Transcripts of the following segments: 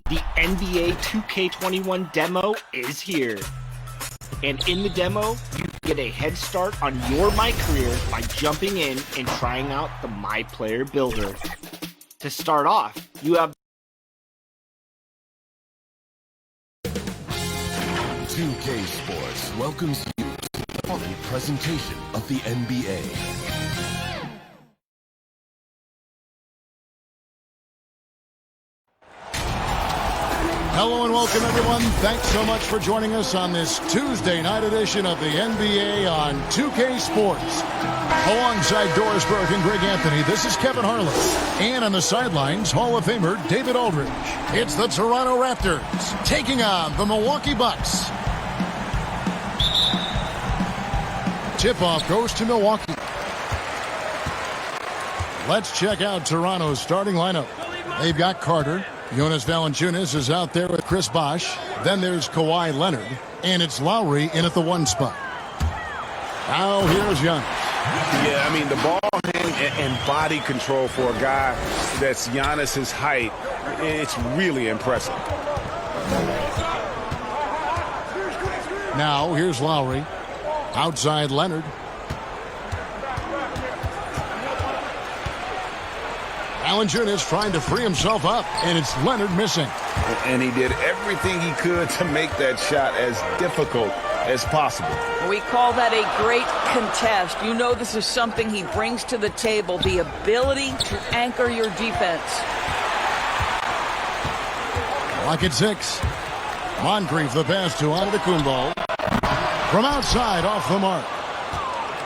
The NBA 2K21 demo is here. And in the demo, you get a head start on your My Career by jumping in and trying out the My Player Builder. To start off, you have 2K Sports welcomes you to the presentation of the NBA. Hello and welcome, everyone. Thanks so much for joining us on this Tuesday night edition of the NBA on 2K Sports. Alongside Doris Burke and Greg Anthony, this is Kevin Harlan. And on the sidelines, Hall of Famer David Aldridge. It's the Toronto Raptors taking on the Milwaukee Bucks. Tip-off goes to Milwaukee. Let's check out Toronto's starting lineup. They've got Carter. Jonas Valanciunas is out there with Chris Bosh. Then there's Kawhi Leonard. And it's Lowry in at the 1 spot. Now here's Giannis. Yeah, I mean, the ball and body control for a guy that's Giannis's height, it's really impressive. Now here's Lowry. Outside Leonard. Valanciunas trying to free himself up, and it's Leonard missing. And he did everything he could to make that shot as difficult as possible. We call that a great contest. You know this is something he brings to the table, the ability to anchor your defense. Clock at 6. Moncrief the pass to Antetokounmpo. From outside, off the mark.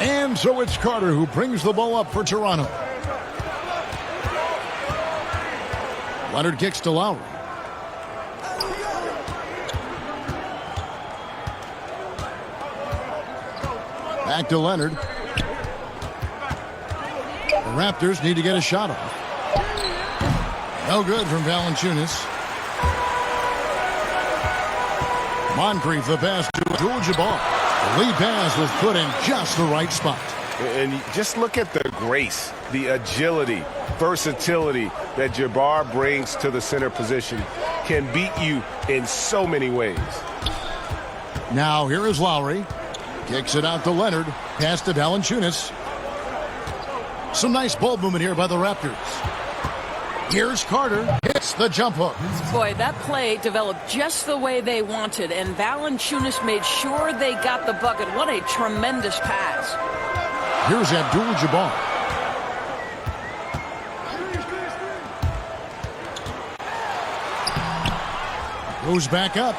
And so it's Carter who brings the ball up for Toronto. Leonard kicks to Lowry. Back to Leonard. The Raptors need to get a shot off. No good from Valanciunas. Moncrief the pass to Abdul-Jabbar. The lead pass was put in just the right spot. And just look at the grace, the agility, versatility that Jabbar brings to the center position. Can beat you in so many ways. Now here is Lowry. Kicks it out to Leonard. Pass to Valanciunas. Some nice ball movement here by the Raptors. Here's Carter. Hits the jump hook. Boy, that play developed just the way they wanted, and Valanciunas made sure they got the bucket. What a tremendous pass. Here's Abdul-Jabbar. Goes back up,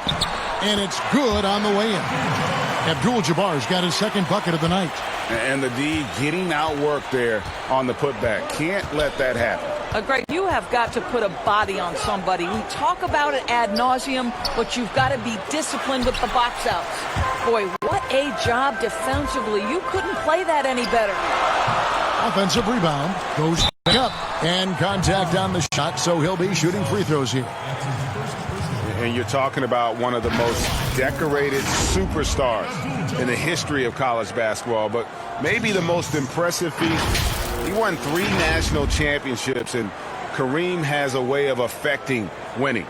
and it's good on the way in. Abdul-Jabbar's got his second bucket of the night. And the D getting outworked there on the putback. Can't let that happen. Greg, you have got to put a body on somebody. We talk about it ad nauseum, but you've got to be disciplined with the box outs. Boy, what a job defensively. You couldn't play that any better. Offensive rebound. Goes back up. And contact on the shot, so he'll be shooting free throws here. And you're talking about one of the most decorated superstars in the history of college basketball, but maybe the most impressive feat. He won 3 national championships, and Kareem has a way of affecting winning.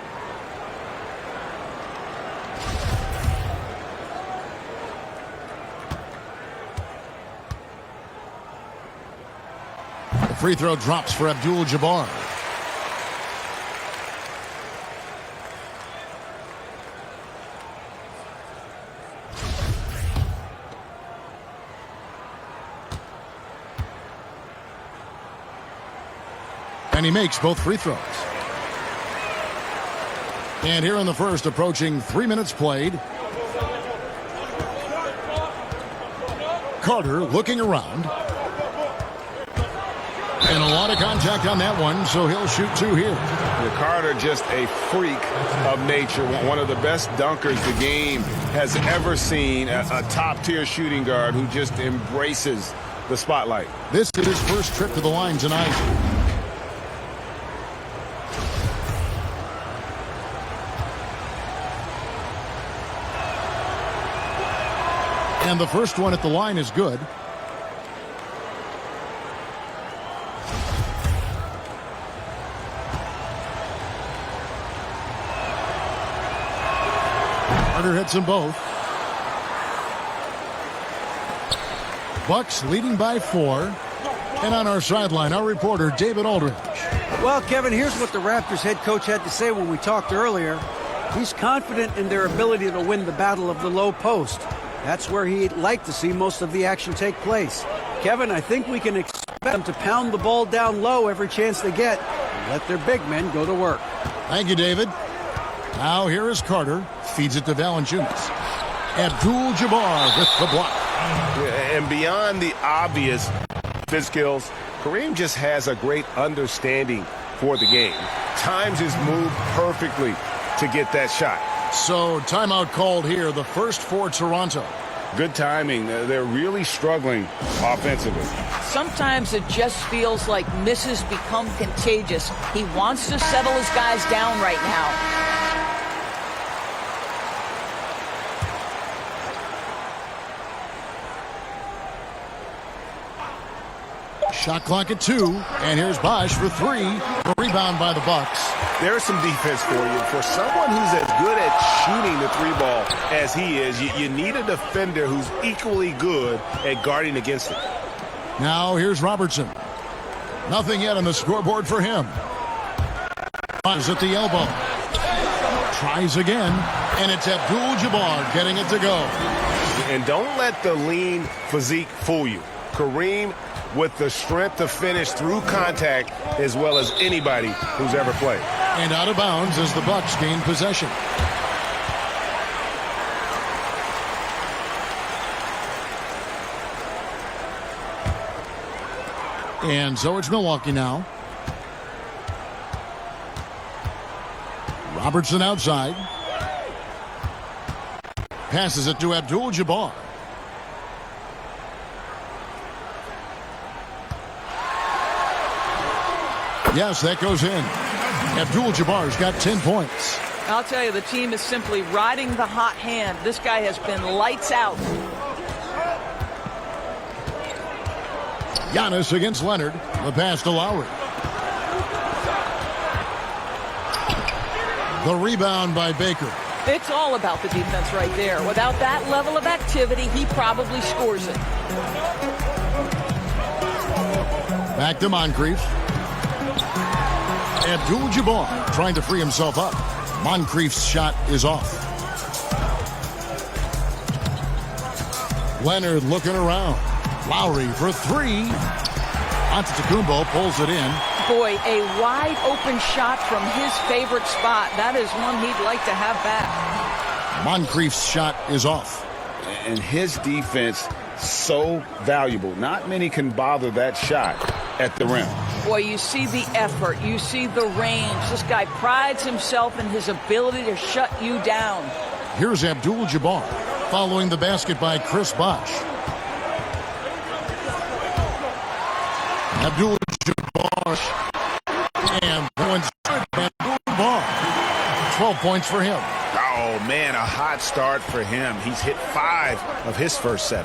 The free throw drops for Abdul-Jabbar. And he makes both free throws. And here in the first, approaching 3 minutes played. Carter looking around. And a lot of contact on that one, so he'll shoot 2 here. Carter just a freak of nature. One of the best dunkers the game has ever seen. A top-tier shooting guard who just embraces the spotlight. This is his first trip to the line tonight. And the first one at the line is good. Carter hits them both. Bucks leading by 4. And on our sideline, our reporter, David Aldridge. Well, Kevin, here's what the Raptors head coach had to say when we talked earlier. He's confident in their ability to win the battle of the low post. That's where he'd like to see most of the action take place. Kevin, I think we can expect them to pound the ball down low every chance they get and let their big men go to work. Thank you, David. Now here is Carter. Feeds it to Valanciunas. Abdul-Jabbar with the block. And beyond the obvious skills, Kareem just has a great understanding for the game. Times his move perfectly to get that shot. So timeout called here, the first for Toronto. Good timing. They're really struggling offensively. Sometimes it just feels like misses become contagious. He wants to settle his guys down right now. Shot clock at 2, and here's Bosh for 3. A rebound by the Bucks. There's some defense for you. For someone who's as good at shooting the 3-ball as he is, you need a defender who's equally good at guarding against it. Now here's Robertson. Nothing yet on the scoreboard for him. Is at the elbow. Tries again, and it's Abdul-Jabbar getting it to go. And don't let the lean physique fool you. Kareem with the strength to finish through contact as well as anybody who's ever played. And out of bounds as the Bucks gain possession. And so it's Milwaukee now. Robertson outside. Passes it to Abdul-Jabbar. Yes, that goes in. Abdul-Jabbar's got 10 points. I'll tell you, the team is simply riding the hot hand. This guy has been lights out. Giannis against Leonard. The pass to Lowry. The rebound by Baker. It's all about the defense right there. Without that level of activity, he probably scores it. Back to Moncrief. Abdul-Jabbar trying to free himself up. Moncrief's shot is off. Leonard looking around. Lowry for 3. Antetokounmpo pulls it in. Boy, a wide open shot from his favorite spot. That is one he'd like to have back. Moncrief's shot is off. And his defense so valuable. Not many can bother that shot at the rim. Boy, you see the effort. You see the range. This guy prides himself in his ability to shut you down. Here's Abdul-Jabbar following the basket by Chris Bosh. Abdul-Jabbar and Abdul-Jabbar. 12 points for him. Oh, man, a hot start for him. He's hit 5 of his first 7.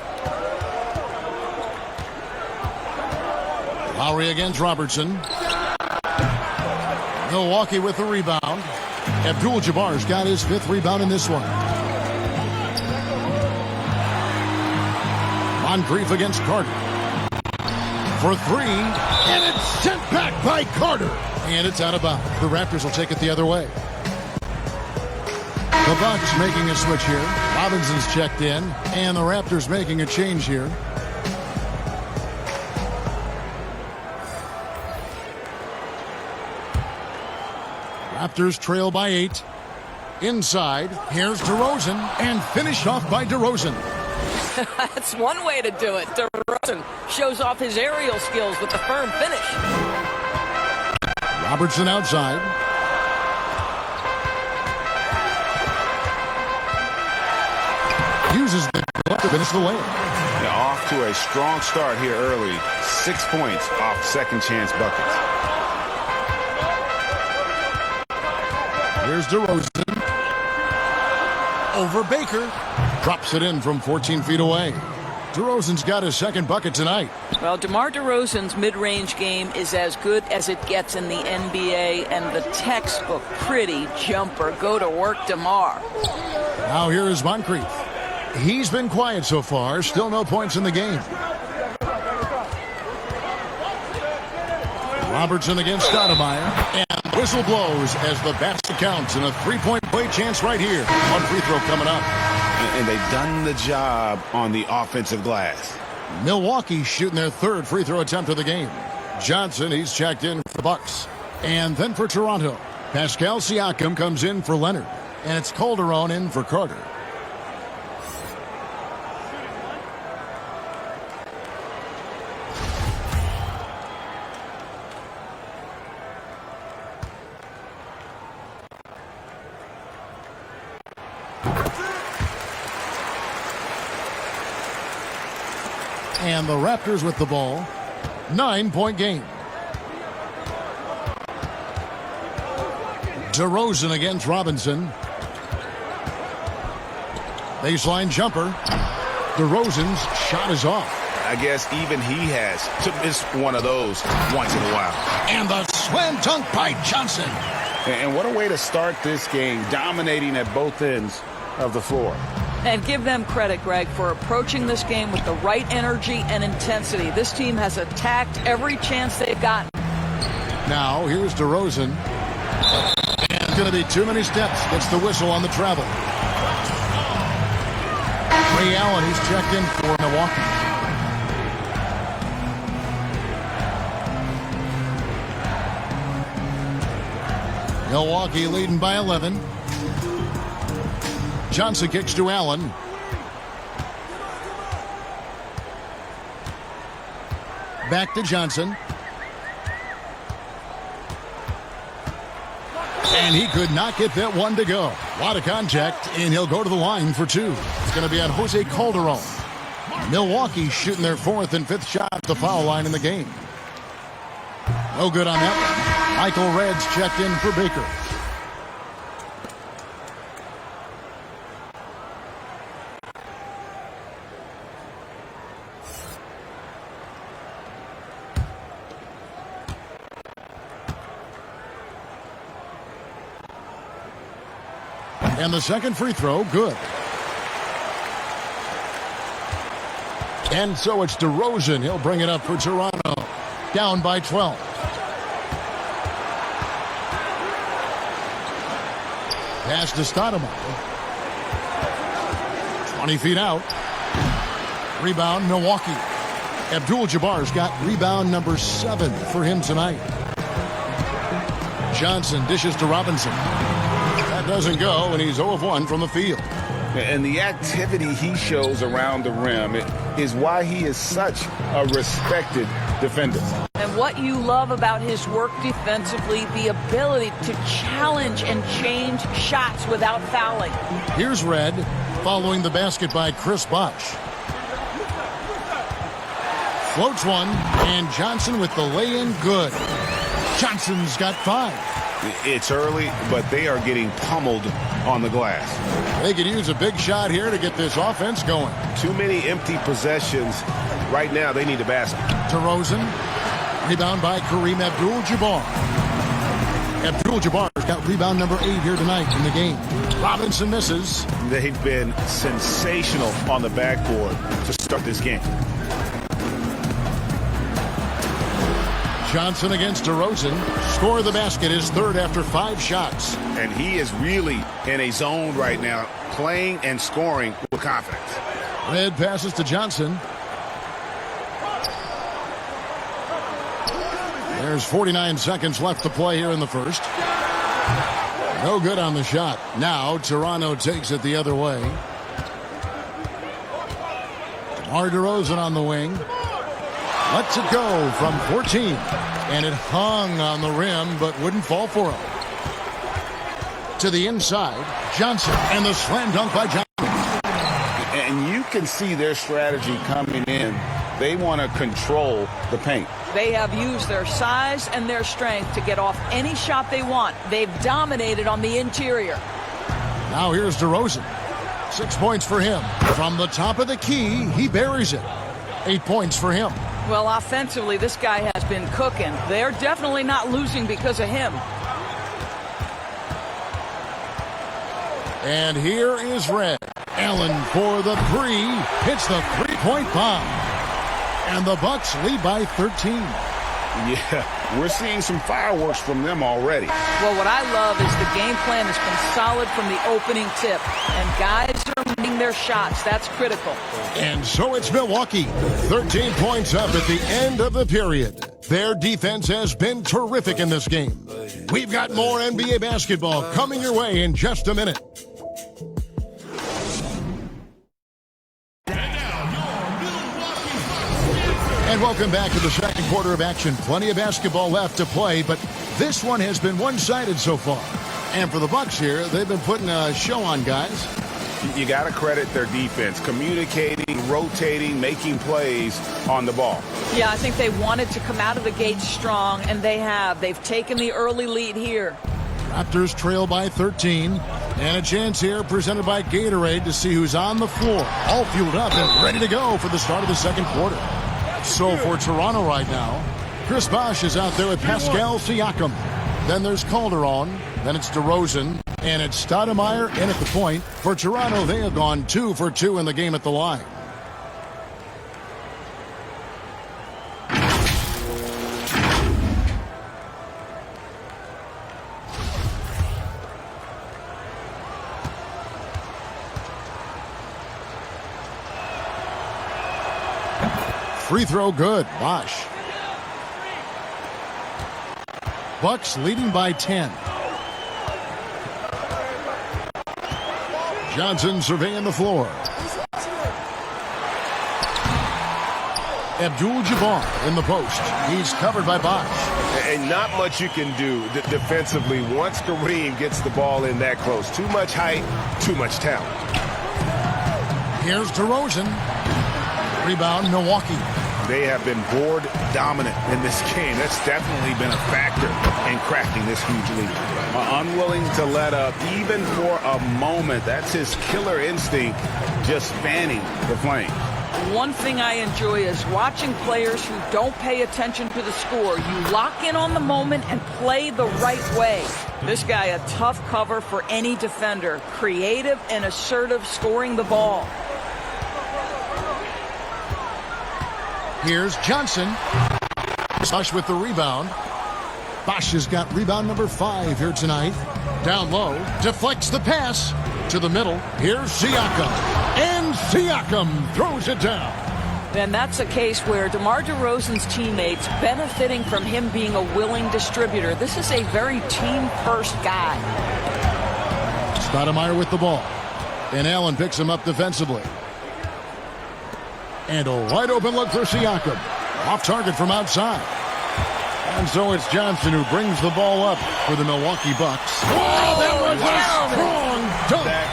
Lowry against Robertson. Milwaukee with the rebound. Abdul-Jabbar's got his 5th rebound in this one. Moncrief against Carter. For 3. And it's sent back by Carter. And it's out of bounds. The Raptors will take it the other way. The Bucks making a switch here. Robinson's checked in. And the Raptors making a change here. Raptors trail by 8. Inside, here's DeRozan, and finished off by DeRozan. That's one way to do it. DeRozan shows off his aerial skills with the firm finish. Robertson outside. Uses the glove to finish the layup. Now off to a strong start here early. 6 points off second chance buckets. Here's DeRozan. Over Baker. Drops it in from 14 feet away. DeRozan's got his 2nd bucket tonight. Well, DeMar DeRozan's mid-range game is as good as it gets in the NBA, and the textbook pretty jumper. Go to work, DeMar. Now here is Moncrief. He's been quiet so far. Still no points in the game. Robertson against Stoudemire. And whistle blows as the basket counts. And a three-point play chance right here. One free throw coming up. And they've done the job on the offensive glass. Milwaukee shooting their third free throw attempt of the game. Johnson, he's checked in for the Bucks. And then for Toronto, Pascal Siakam comes in for Leonard. And it's Calderon in for Carter. And the Raptors with the ball. 9-point game. DeRozan against Robinson. Baseline jumper. DeRozan's shot is off. I guess even he has to miss one of those once in a while. And the slam dunk by Johnson. And what a way to start this game, dominating at both ends of the floor. And give them credit, Greg, for approaching this game with the right energy and intensity. This team has attacked every chance they've gotten. Now, here's DeRozan. And it's going to be too many steps. Gets the whistle on the travel. Ray Allen, he's checked in for Milwaukee. Milwaukee leading by 11. Johnson kicks to Allen. Back to Johnson. And he could not get that one to go. A lot of contact, and he'll go to the line for two. It's going to be on Jose Calderon. Milwaukee shooting their fourth and fifth shot at the foul line in the game. No good on that one. Michael Red's checked in for Baker. And the second free throw, good. And so it's DeRozan. He'll bring it up for Toronto. Down by 12. Pass to Stoudemire. 20 feet out. Rebound, Milwaukee. Abdul-Jabbar's got rebound number 7 for him tonight. Johnson dishes to Robinson. That doesn't go, and he's 0 of 1 from the field. And the activity he shows around the rim is why he is such a respected defender. And what you love about his work defensively, the ability to challenge and change shots without fouling. Here's Red, following the basket by Chris Bosh. Floats one, and Johnson with the lay-in good. Johnson's got 5. It's early, but they are getting pummeled on the glass. They could use a big shot here to get this offense going. Too many empty possessions. Right now, they need a basket. DeRozan. Rebound by Kareem Abdul-Jabbar. Abdul-Jabbar's got rebound number 8 here tonight in the game. Robinson misses. They've been sensational on the backboard to start this game. Johnson against DeRozan. Score the basket, his third after 5 shots. And he is really in a zone right now, playing and scoring with confidence. Red passes to Johnson. There's 49 seconds left to play here in the first. No good on the shot. Now Toronto takes it the other way. DeMar DeRozan on the wing. Lets it go from 14. And it hung on the rim, but wouldn't fall for him. To the inside, Johnson, and the slam dunk by Johnson. And you can see their strategy coming in. They want to control the paint. They have used their size and their strength to get off any shot they want. They've dominated on the interior. Now here's DeRozan. 6 points for him. From the top of the key, he buries it. 8 points for him. Well, offensively, this guy has been cooking. They're definitely not losing because of him. And here is Red. Allen for the three. Hits the three-point bomb. And the Bucks lead by 13. Yeah, we're seeing some fireworks from them already. Well, what I love is the game plan has been solid from the opening tip. And guys are making their shots. That's critical. And so it's Milwaukee. 13 points up at the end of the period. Their defense has been terrific in this game. We've got more NBA basketball coming your way in just a minute. And welcome back to the second quarter of action. Plenty of basketball left to play, but this one has been one-sided so far. And for the Bucks here, they've been putting a show on, guys. You got to credit their defense, communicating, rotating, making plays on the ball. Yeah, I think they wanted to come out of the gate strong, and they have. They've taken the early lead here. Raptors trail by 13. And a chance here presented by Gatorade to see who's on the floor. All fueled up and ready to go for the start of the second quarter. So for Toronto right now, Chris Bosh is out there with Pascal Siakam. Then there's Calderon. Then it's DeRozan. And it's Stoudemire in at the point. For Toronto, they have gone 2 for 2 in the game at the line. Free throw good. Bosh. Bucks leading by 10. Johnson surveying the floor. Abdul-Jabbar in the post. He's covered by Bosh. And not much you can do defensively once Kareem gets the ball in that close. Too much height, too much talent. Here's DeRozan. Rebound, Milwaukee. They have been board dominant in this game. That's definitely been a factor in cracking this huge lead. Unwilling to let up even for a moment. That's his killer instinct, just fanning the flame. One thing I enjoy is watching players who don't pay attention to the score. You lock in on the moment and play the right way. This guy, a tough cover for any defender. Creative and assertive scoring the ball. Here's Johnson. Bosh with the rebound. Bosh has got rebound number 5 here tonight. Down low. Deflects the pass to the middle. Here's Siakam. And Siakam throws it down. And that's a case where DeMar DeRozan's teammates benefiting from him being a willing distributor. This is a very team-first guy. Stoudemire with the ball. And Allen picks him up defensively. And a wide open look for Siakam. Off target from outside. And so it's Johnson who brings the ball up for the Milwaukee Bucks. Oh, that was a strong dunk. That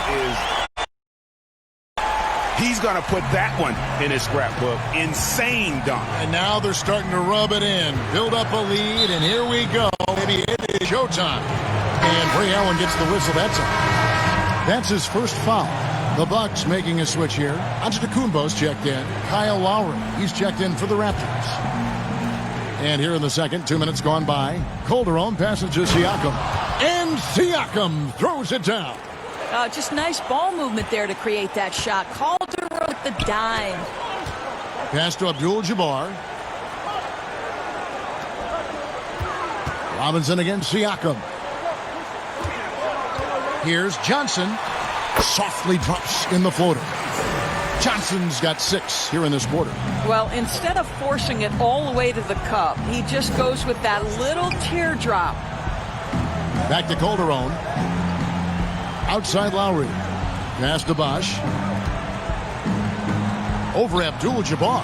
is... He's going to put that one in his scrapbook. Insane dunk. And now they're starting to rub it in. Build up a lead, and here we go. Maybe it is showtime. And Ray Allen gets the whistle. That's his first foul. The Bucks making a switch here. Antetokounmpo's checked in. Kyle Lowry, he's checked in for the Raptors. And here in the second, 2 minutes gone by. Calderon passes to Siakam. And Siakam throws it down. Just nice ball movement there to create that shot. Calderon with the dime. Pass to Abdul-Jabbar. Robinson against Siakam. Here's Johnson. Softly drops in the floater. Johnson's got 6 here in this quarter. Well, instead of forcing it all the way to the cup, he just goes with that little teardrop. Back to Calderon. Outside Lowry. Pass to Bosh. Over Abdul-Jabbar.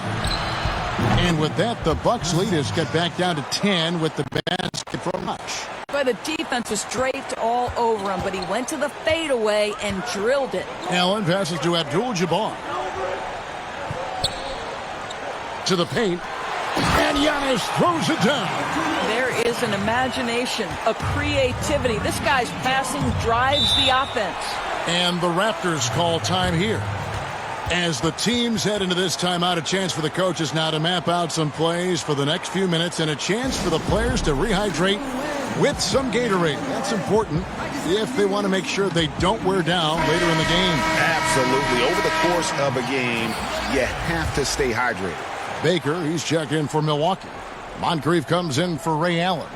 And with that, the Bucks lead is get back down to 10 with the basket from Bosh. But the defense was draped all over him, but he went to the fadeaway and drilled it. Allen passes to Abdul-Jabbar. To the paint. And Giannis throws it down. There is an imagination, a creativity. This guy's passing drives the offense. And the Raptors call time here. As the teams head into this timeout, a chance for the coaches now to map out some plays for the next few minutes and a chance for the players to rehydrate with some Gatorade. That's important. if they want to make sure they don't wear down later in the game. Absolutely. Over the course of a game, you have to stay hydrated. Baker, he's checked in for Milwaukee. Moncrief comes in for Ray Allen.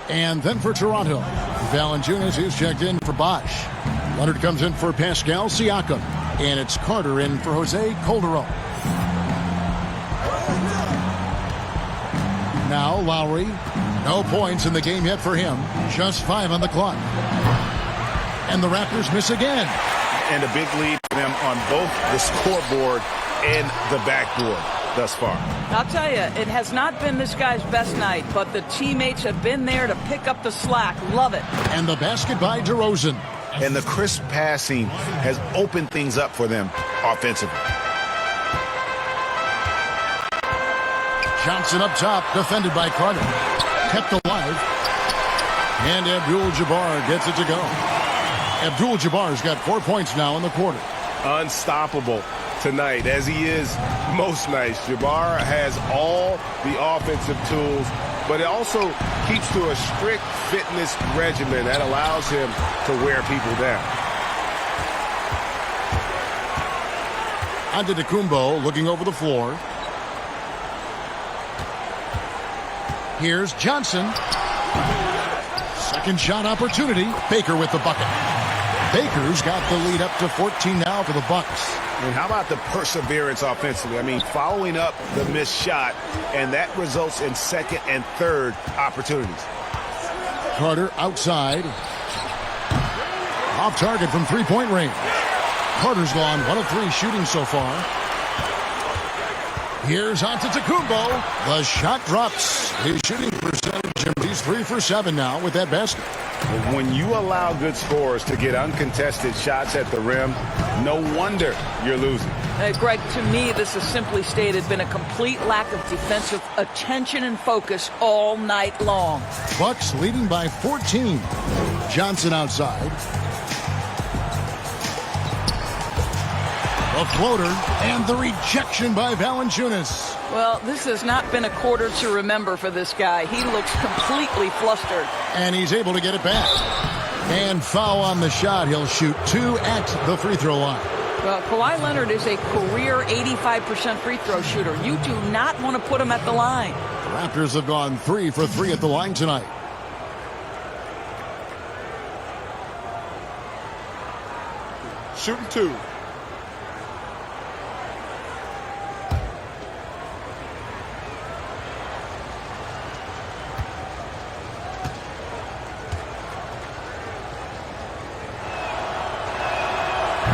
And then for Toronto, Valanciunas is checked in for Bosch. Leonard comes in for Pascal Siakam. And it's Carter in for Jose Calderon. Now Lowry. No points in the game yet for him. Just 5 on the clock. And the Raptors miss again. And a big lead for them on both the scoreboard and the backboard thus far. I'll tell you, it has not been this guy's best night, but the teammates have been there to pick up the slack. Love it. And the basket by DeRozan. And the crisp passing has opened things up for them offensively. Johnson up top, defended by Carter. Kept alive. And Abdul-Jabbar gets it to go. Abdul-Jabbar's got 4 points now in the quarter. Unstoppable tonight, as he is most nights. Jabbar has all the offensive tools, but it also keeps to a strict fitness regimen that allows him to wear people down. Antetokounmpo looking over the floor. Here's Johnson. Second shot opportunity. Baker with the bucket. Baker's got the lead up to 14 now for the Bucks. And how about the perseverance offensively? I mean, following up the missed shot, and that results in second and third opportunities. Carter outside. Off target from three-point range. Carter's gone 1 of 3 shooting so far. Here's Antetokounmpo. The shot drops. His shooting percentage, he's 3 for 7 now with that basket. When you allow good scorers to get uncontested shots at the rim, no wonder you're losing. Greg, to me, this has simply stated been a complete lack of defensive attention and focus all night long. Bucks leading by 14. Johnson outside. A floater and the rejection by Valanciunas. Well, this has not been a quarter to remember for this guy. He looks completely flustered. And he's able to get it back. And foul on the shot. He'll shoot 2 at the free throw line. Well, Kawhi Leonard is a career 85% free throw shooter. You do not want to put him at the line. The Raptors have gone 3 for 3 at the line tonight. Shooting 2.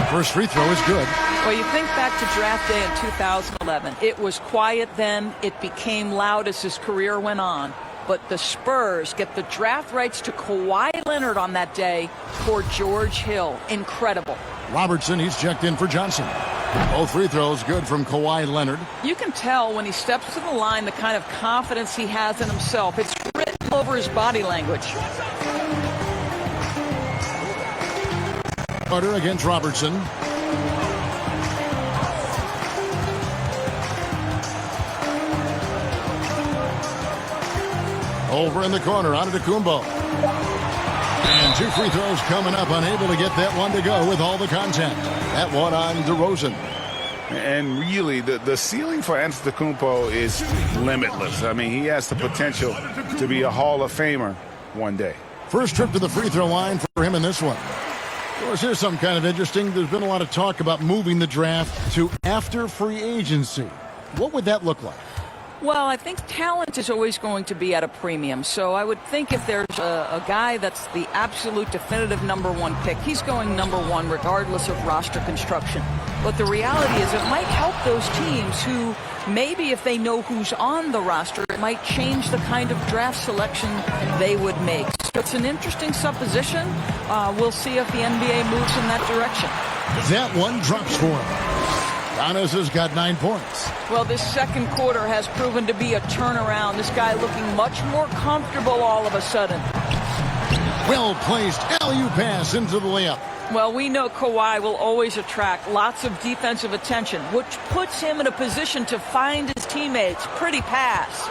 First free throw is good. Well, you think back to draft day in 2011. It was quiet then. It became loud as his career went on. But the Spurs get the draft rights to Kawhi Leonard on that day for George Hill. Incredible. Robertson, he's checked in for Johnson. Both free throws good from Kawhi Leonard. You can tell when he steps to the line the kind of confidence he has in himself. It's written over his body language. Carter against Robertson. Over in the corner, Antetokounmpo. And 2 free throws coming up, unable to get that one to go with all the contact. That one on DeRozan. And really, the ceiling for Antetokounmpo is limitless. I mean, he has the potential to be a Hall of Famer one day. First trip to the free throw line for him in this one. Of course, here's something kind of interesting. There's been a lot of talk about moving the draft to after free agency. What would that look like? Well, I think talent is always going to be at a premium. So I would think if there's a guy that's the absolute definitive #1 pick, he's going #1 regardless of roster construction. But the reality is it might help those teams who maybe if they know who's on the roster, it might change the kind of draft selection they would make. So it's an interesting supposition. We'll see if the NBA moves in that direction. That one drops for him. Giannis has got 9 points. Well, this second quarter has proven to be a turnaround. This guy looking much more comfortable all of a sudden. Well-placed alley-oop pass into the layup. Well, we know Kawhi will always attract lots of defensive attention, which puts him in a position to find his teammates. Pretty pass.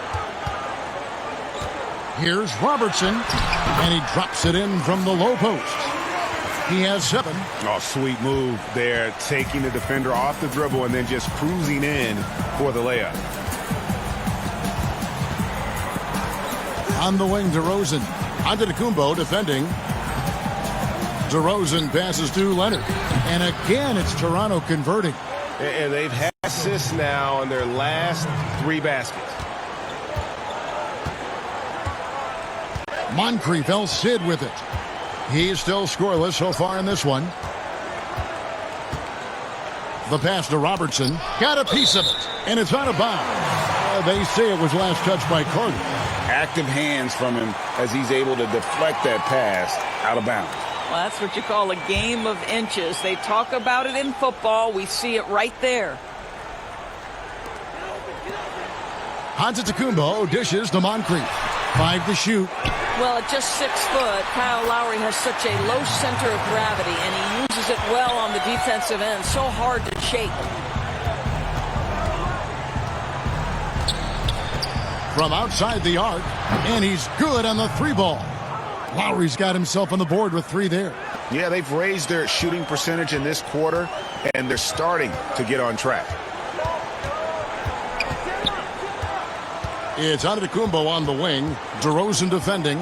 Here's Robertson, and he drops it in from the low post. He has 7. Oh, sweet move there, taking the defender off the dribble and then just cruising in for the layup. On the wing, DeRozan. Antetokounmpo defending. DeRozan passes to Leonard. And again, it's Toronto converting. And they've had assists now on their last 3 baskets. Moncrief, El Cid with it. He's still scoreless so far in this one. The pass to Robertson. Got a piece of it. And it's out of bounds. They say it was last touched by Carter. Active hands from him as he's able to deflect that pass out of bounds. Well, that's what you call a game of inches. They talk about it in football. We see it right there. Antetokounmpo dishes to Moncrief. 5 to shoot. Well, at just 6 foot, Kyle Lowry has such a low center of gravity, and he uses it well on the defensive end. So hard to shake. From outside the arc, and he's good on the 3 ball. Lowry's got himself on the board with 3 there. Yeah, they've raised their shooting percentage in this quarter, and they're starting to get on track. It's Antetokounmpo on the wing. DeRozan defending.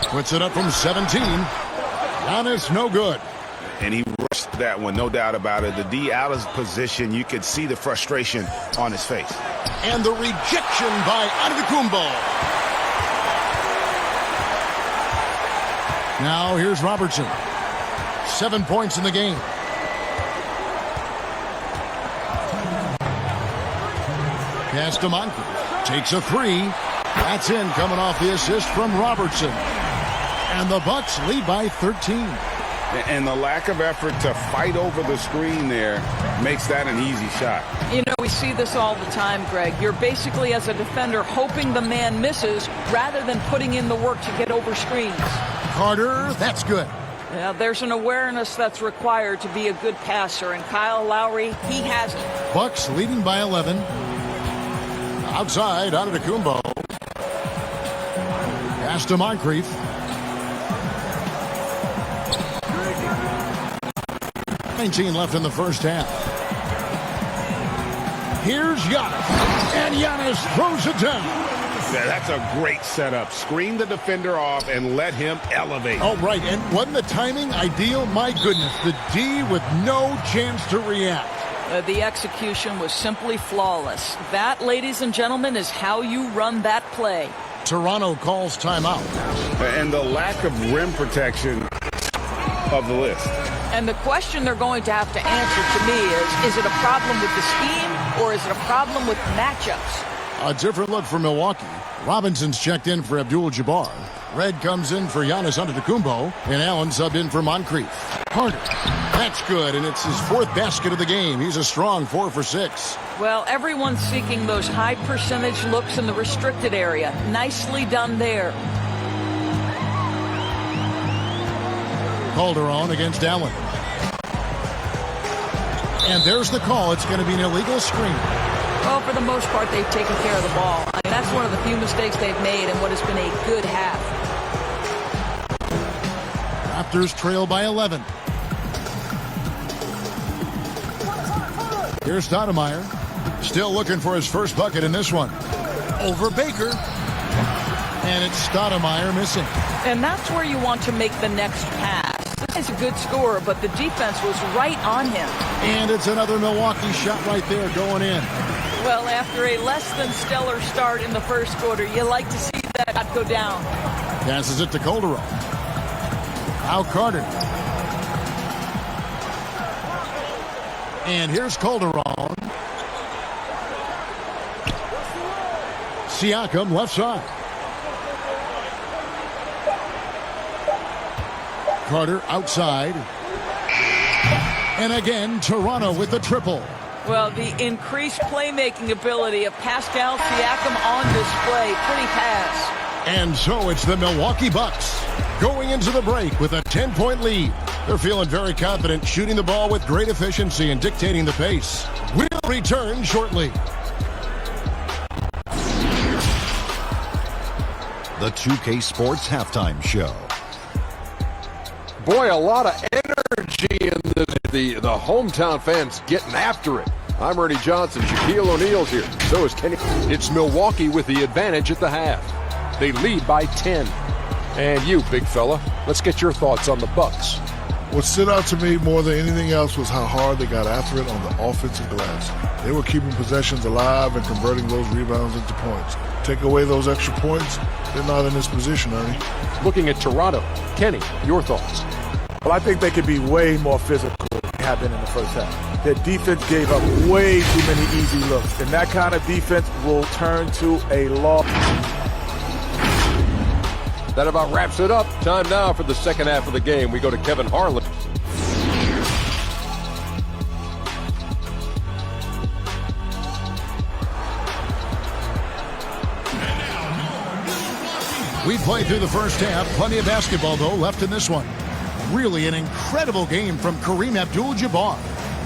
Puts it up from 17. Giannis, no good. And he rushed that one, no doubt about it. The D out of position, you could see the frustration on his face. And the rejection by Antetokounmpo. Now here's Robertson. 7 points in the game. Pass to Moncrief. Takes a 3. That's in, coming off the assist from Robertson. And the Bucks lead by 13. And the lack of effort to fight over the screen there makes that an easy shot. You know, we see this all the time, Greg. You're basically, as a defender, hoping the man misses rather than putting in the work to get over screens. Carter, that's good. Yeah, there's an awareness that's required to be a good passer, and Kyle Lowry, he has it. Bucks leading by 11. Outside, Antetokounmpo. Pass to Moncrief. $19 left in the first half. Here's Giannis. And Giannis throws it down. Yeah, that's a great setup. Screen the defender off and let him elevate. Oh, right. And wasn't the timing ideal? My goodness. The D with no chance to react. The execution was simply flawless. That, ladies and gentlemen, is how you run that play. Toronto calls timeout. And the lack of rim protection of the list. And the question they're going to have to answer to me is it a problem with the scheme or is it a problem with matchups? A different look for Milwaukee. Robinson's checked in for Abdul-Jabbar. Red comes in for Giannis Antetokounmpo, and Allen subbed in for Moncrief. Carter, that's good, and it's his 4th basket of the game. He's a strong 4 for 6. Well, everyone's seeking those high percentage looks in the restricted area. Nicely done there. Calderon against Allen. And there's the call. It's going to be an illegal screen. Well, for the most part, they've taken care of the ball. I mean, that's one of the few mistakes they've made in what has been a good half. Raptors trail by 11. Here's Stoudemire. Still looking for his first bucket in this one. Over Baker. And it's Stoudemire missing. And that's where you want to make the next pass. This is a good scorer, but the defense was right on him. And it's another Milwaukee shot right there going in. Well, after a less than stellar start in the first quarter, you like to see that shot go down. Passes it to Calderon. Now Carter. And here's Calderon. Siakam left side. Carter outside. And again, Toronto with the triple. Well, the increased playmaking ability of Pascal Siakam on display. Pretty pass. And so it's the Milwaukee Bucks going into the break with a 10-point lead. They're feeling very confident, shooting the ball with great efficiency and dictating the pace. We'll return shortly. The 2K Sports Halftime Show. Boy, a lot of energy in the hometown fans getting after it. I'm Ernie Johnson. Shaquille O'Neal's here. So is Kenny. It's Milwaukee with the advantage at the half. They lead by 10. And you, big fella, let's get your thoughts on the Bucks. What stood out to me more than anything else was how hard they got after it on the offensive glass. They were keeping possessions alive and converting those rebounds into points. Take away those extra points, they're not in this position, Ernie. Looking at Toronto, Kenny, your thoughts? Well, I think they could be way more physical than they have been in the first half. Their defense gave up way too many easy looks, and that kind of defense will turn to a loss. That about wraps it up. Time now for the second half of the game. We go to Kevin Harlan. We played through the first half. Plenty of basketball, though, left in this one. Really an incredible game from Kareem Abdul-Jabbar.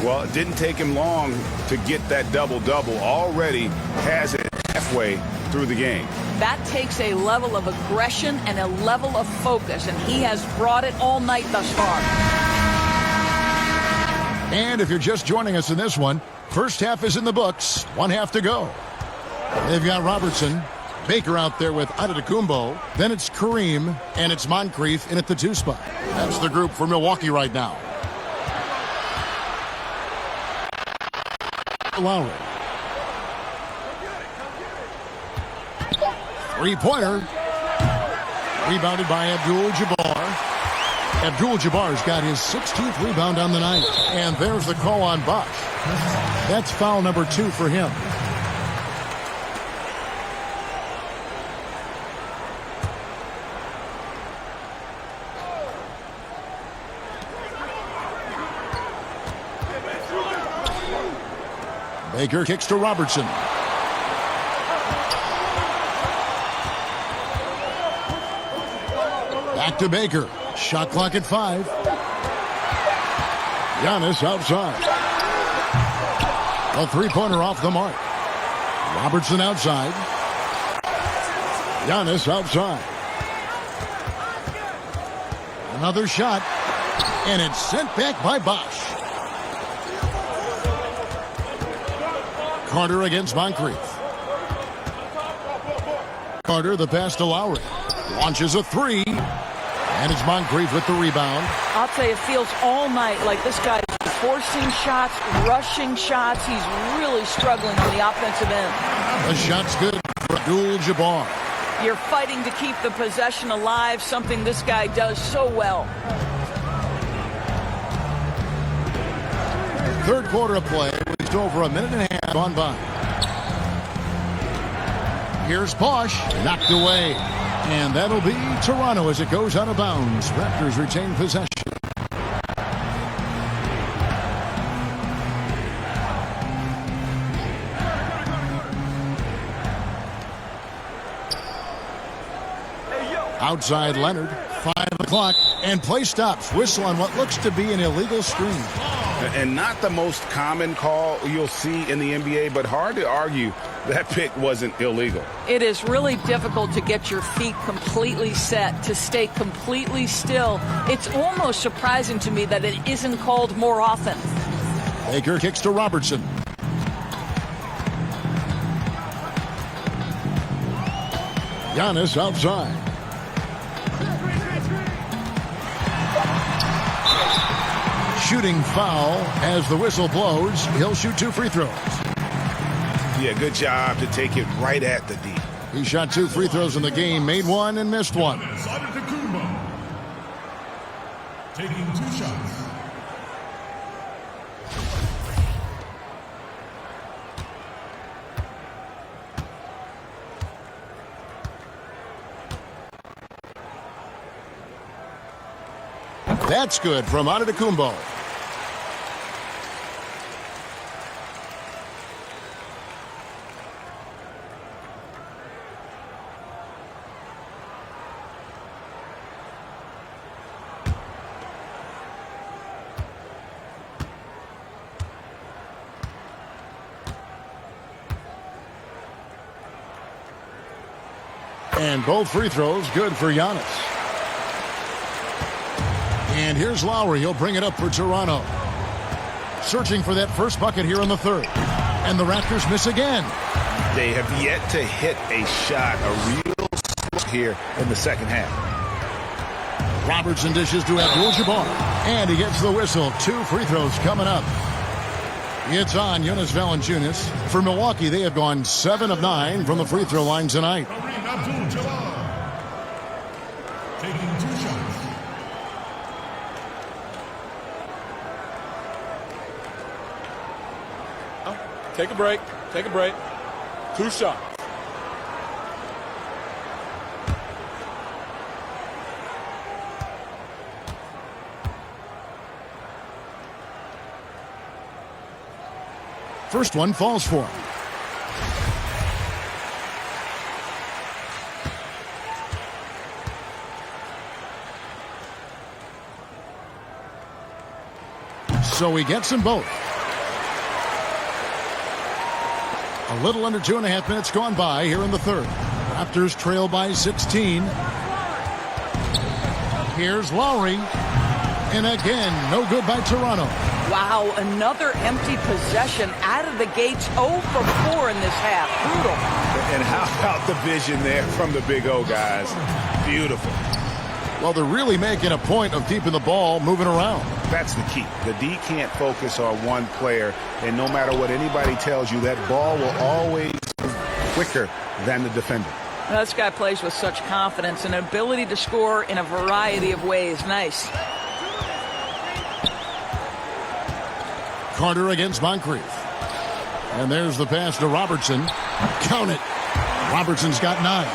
Well, it didn't take him long to get that double-double. Already has it halfway through the game. That takes a level of aggression and a level of focus, and he has brought it all night thus far. And if you're just joining us in this one, first half is in the books. One half to go. They've got Robertson, Baker out there with Antetokounmpo. Then it's Kareem, and it's Moncrief in at the 2 spot. That's the group for Milwaukee right now. Lowry. Three-pointer. Rebounded by Abdul-Jabbar. Abdul-Jabbar's got his 16th rebound on the night. And there's the call on Bosch. That's foul number 2 for him. Baker kicks to Robertson. Back to Baker. Shot clock at 5. Giannis outside. A three-pointer off the mark. Robertson outside. Giannis outside. Another shot. And it's sent back by Bosch. Carter against Moncrief. Carter, the pass to Lowry. Launches a 3. And it's Moncrief with the rebound. I'll tell you, it feels all night like this guy's forcing shots, rushing shots. He's really struggling on the offensive end. The shot's good for Abdul-Jabbar. You're fighting to keep the possession alive, something this guy does so well. Third quarter of play. Just over a minute and a half gone by. Here's Bosch. Knocked away. And that'll be Toronto as it goes out of bounds. Raptors retain possession. Outside Leonard. 5 o'clock. And play stops. Whistle on what looks to be an illegal screen. And not the most common call you'll see in the NBA, but hard to argue that pick wasn't illegal. It is really difficult to get your feet completely set, to stay completely still. It's almost surprising to me that it isn't called more often. Baker kicks to Robertson. Giannis outside. Shooting foul as the whistle blows. He'll shoot 2 free throws. Yeah, good job to take it right at the D. He shot 2 free throws in the game, made 1 and missed 1. Taking 2 shots. That's good from Antetokounmpo. And both free throws good for Giannis. And here's Lowry. He'll bring it up for Toronto. Searching for that first bucket here in the third. And the Raptors miss again. They have yet to hit a shot, a real smoke here in the second half. Robertson dishes to Abdul-Jabbar. And he gets the whistle. 2 free throws coming up. It's on Jonas Valanciunas. For Milwaukee, they have gone 7 of 9 from the free throw line tonight. Kareem Abdul-Jabbar taking 2 shots. Take a break. Take a break. 2 shots. First one falls for him. So he gets them both. A little under 2.5 minutes gone by here in the third. Raptors trail by 16. Here's Lowry. And again, no good by Toronto. Wow, another empty possession out of the gates. 0 for 4 in this half. Brutal. And how about the vision there from the Big O, guys? Beautiful. Well, they're really making a point of keeping the ball moving around. That's the key. The D can't focus on one player, and no matter what anybody tells you, that ball will always move quicker than the defender. Now, this guy plays with such confidence and ability to score in a variety of ways. Nice. Carter against Moncrief. And there's the pass to Robertson. Count it. Robertson's got 9.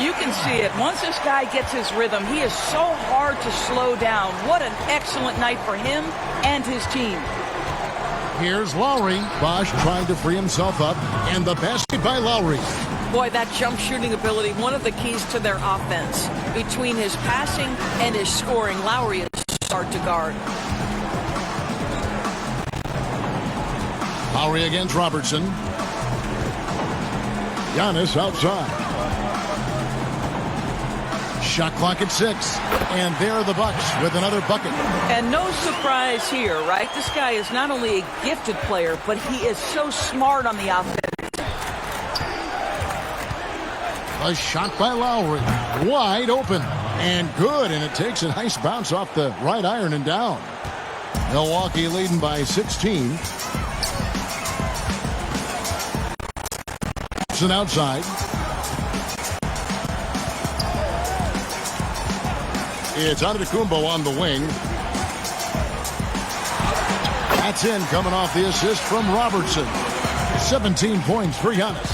You can see it. Once this guy gets his rhythm, he is so hard to slow down. What an excellent night for him and his team. Here's Lowry. Bosch trying to free himself up. And the basket by Lowry. Boy, that jump shooting ability, one of the keys to their offense. Between his passing and his scoring, Lowry is hard to guard. Lowry against Robertson. Giannis outside. Shot clock at 6. And there are the Bucks with another bucket. And no surprise here, right? This guy is not only a gifted player, but he is so smart on the offense. A shot by Lowry. Wide open. And good. And it takes a nice bounce off the right iron and down. Milwaukee leading by 16. Outside. It's Antetokounmpo on the wing. That's in, coming off the assist from Robertson. 17 points for Giannis.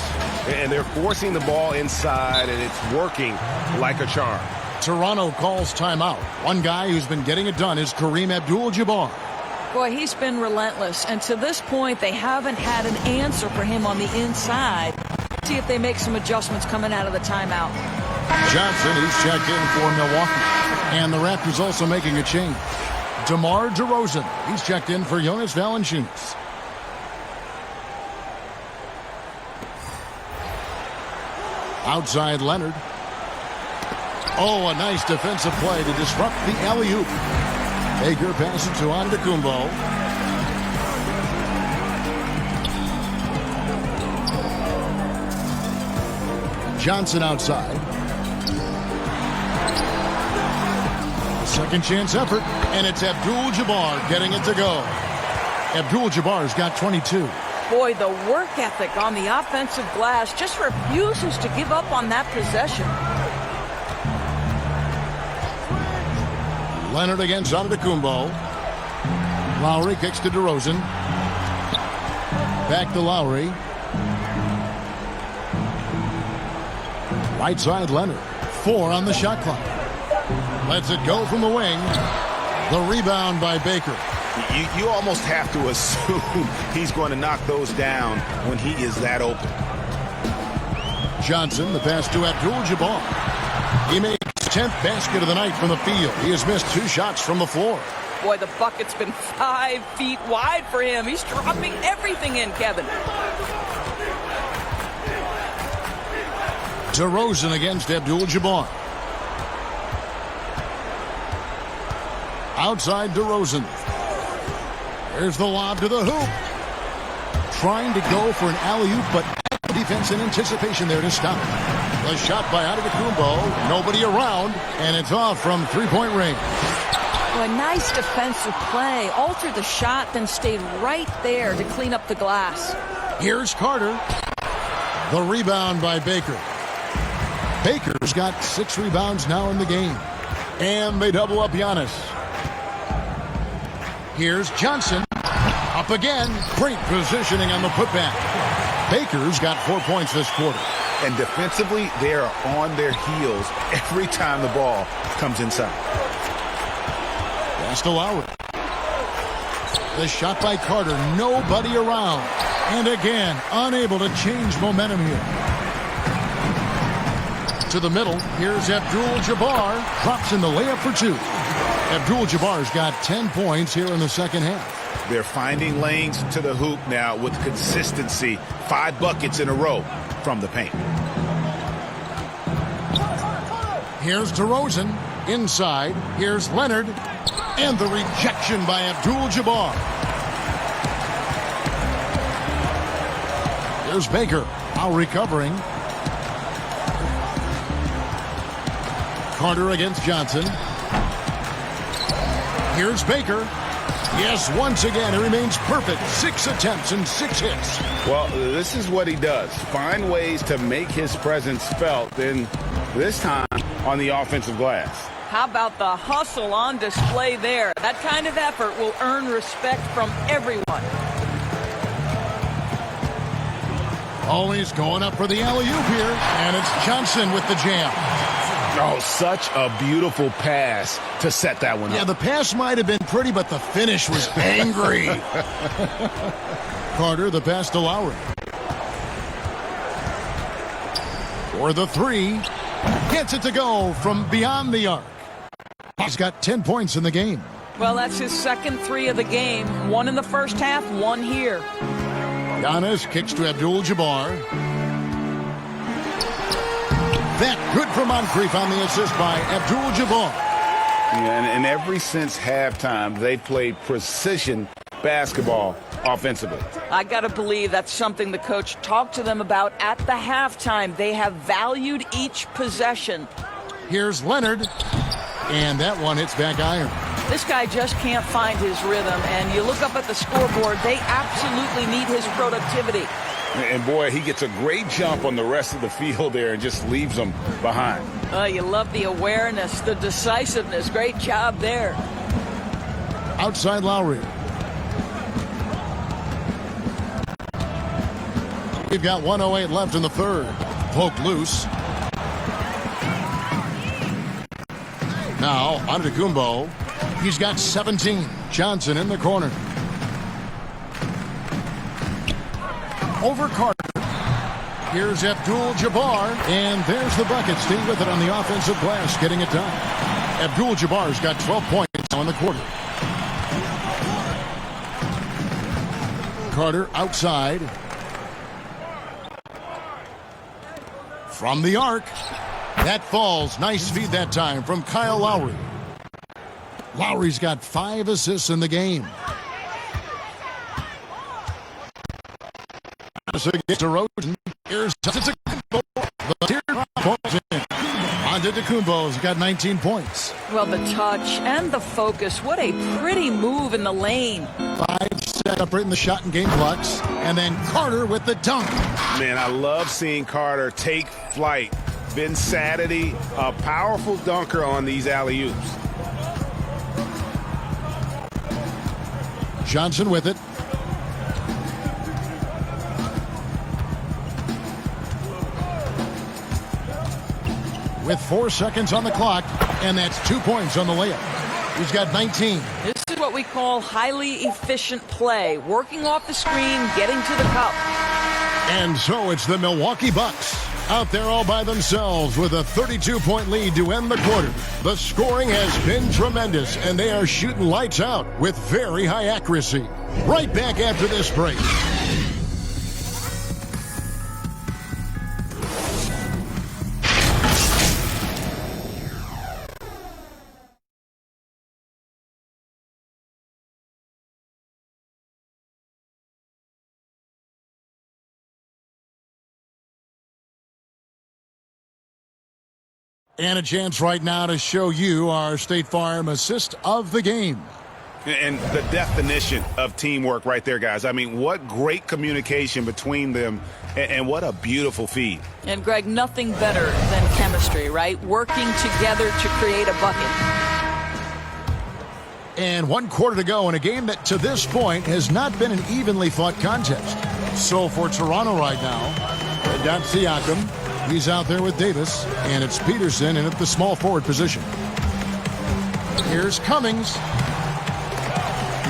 And they're forcing the ball inside, and it's working like a charm. Toronto calls timeout. One guy who's been getting it done is Kareem Abdul-Jabbar. Boy, he's been relentless, and to this point, they haven't had an answer for him on the inside. See if they make some adjustments coming out of the timeout. Johnson, he's checked in for Milwaukee. And the Raptors also making a change. DeMar DeRozan, he's checked in for Jonas Valanciunas. Outside Leonard. Oh, a nice defensive play to disrupt the alley-oop. Baker passes to Antetokounmpo. Johnson outside. Second chance effort, and it's Abdul-Jabbar getting it to go. Abdul-Jabbar's got 22. Boy, the work ethic on the offensive glass just refuses to give up on that possession. Leonard against Antetokounmpo. Lowry kicks to DeRozan. Back to Lowry. Right side Leonard. 4 on the shot clock. Lets it go from the wing. The rebound by Baker. You almost have to assume he's going to knock those down when he is that open. Johnson, the pass to Abdul-Jabbar. He makes 10th basket of the night from the field. He has missed 2 shots from the floor. Boy, the bucket's been 5 feet wide for him. He's dropping everything in, Kevin. DeRozan against Abdul-Jabbar. Outside DeRozan. Here's the lob to the hoop. Trying to go for an alley-oop, but defense in anticipation there to stop. The shot by Antetokounmpo. Nobody around, and it's off from three-point range. Oh, a nice defensive play. Altered the shot, then stayed right there to clean up the glass. Here's Carter. The rebound by Baker. Baker's got 6 rebounds now in the game. And they double up Giannis. Here's Johnson. Up again. Great positioning on the putback. Baker's got 4 points this quarter. And defensively, they are on their heels every time the ball comes inside. Pass to Lowry. The shot by Carter. Nobody around. And again, unable to change momentum here. To the middle. Here's Abdul-Jabbar. Drops in the layup for 2. Abdul-Jabbar's got 10 points here in the second half. They're finding lanes to the hoop now with consistency. 5 buckets in a row from the paint. Here's DeRozan. Inside. Here's Leonard. And the rejection by Abdul-Jabbar. Here's Baker. Now recovering. Carter against Johnson. Here's Baker. Yes, once again, he remains perfect. 6 attempts and 6 hits. Well, this is what he does. Find ways to make his presence felt, and this time on the offensive glass. How about the hustle on display there? That kind of effort will earn respect from everyone. Always going up for the alley-oop here, and it's Johnson with the jam. Oh, such a beautiful pass to set that one up. Yeah, the pass might have been pretty, but the finish was angry. Carter, the pass to Lowry. For the 3. Gets it to go from beyond the arc. He's got 10 points in the game. Well, that's his second 3 of the game. 1 in the first half, 1 here. Giannis kicks to Abdul-Jabbar. That good for Moncrief on the assist by Abdul-Jabbar. Yeah, and ever since halftime, they played precision basketball offensively. I got to believe that's something the coach talked to them about at the halftime. They have valued each possession. Here's Leonard. And that one hits back iron. This guy just can't find his rhythm. And you look up at the scoreboard, they absolutely need his productivity. And boy, he gets a great jump on the rest of the field there and just leaves them behind. You love the awareness, the decisiveness. Great job there. Outside Lowry. We've got 1:08 left in the third. Poke loose. Now, Antetokounmpo. He's got 17. Johnson in the corner. Over Carter. Here's Abdul-Jabbar. And there's the bucket. Staying with it on the offensive glass, getting it done. Abdul-Jabbar's got 12 points on the quarter. Carter outside. From the arc. That falls. Nice feed that time from Kyle Lowry. Lowry's got 5 assists in the game. Against DeRozan. Here's Antetokounmpo. The teardrop points in. Antetokounmpo's got 19 points. Well, the touch and the focus. What a pretty move in the lane. 5 separating the shot and game clocks. And then Carter with the dunk. Man, I love seeing Carter take flight. Ben Saturday, a powerful dunker on these alley-oops. Johnson with it. With 4 seconds on the clock, and that's 2 points on the layup. He's got 19. This is what we call highly efficient play. Working off the screen, getting to the cup. And so it's the Milwaukee Bucks out there all by themselves with a 32-point lead to end the quarter. The scoring has been tremendous, and they are shooting lights out with very high accuracy. Right back after this break. And a chance right now to show you our State Farm assist of the game. And the definition of teamwork right there, guys. I mean, what great communication between them, and what a beautiful feed. And, Greg, nothing better than chemistry, right? Working together to create a bucket. And 1 quarter to go in a game that, to this point, has not been an evenly fought contest. So for Toronto right now, that's Siakam. He's out there with Davis, and it's Peterson in at the small forward position. Here's Cummings.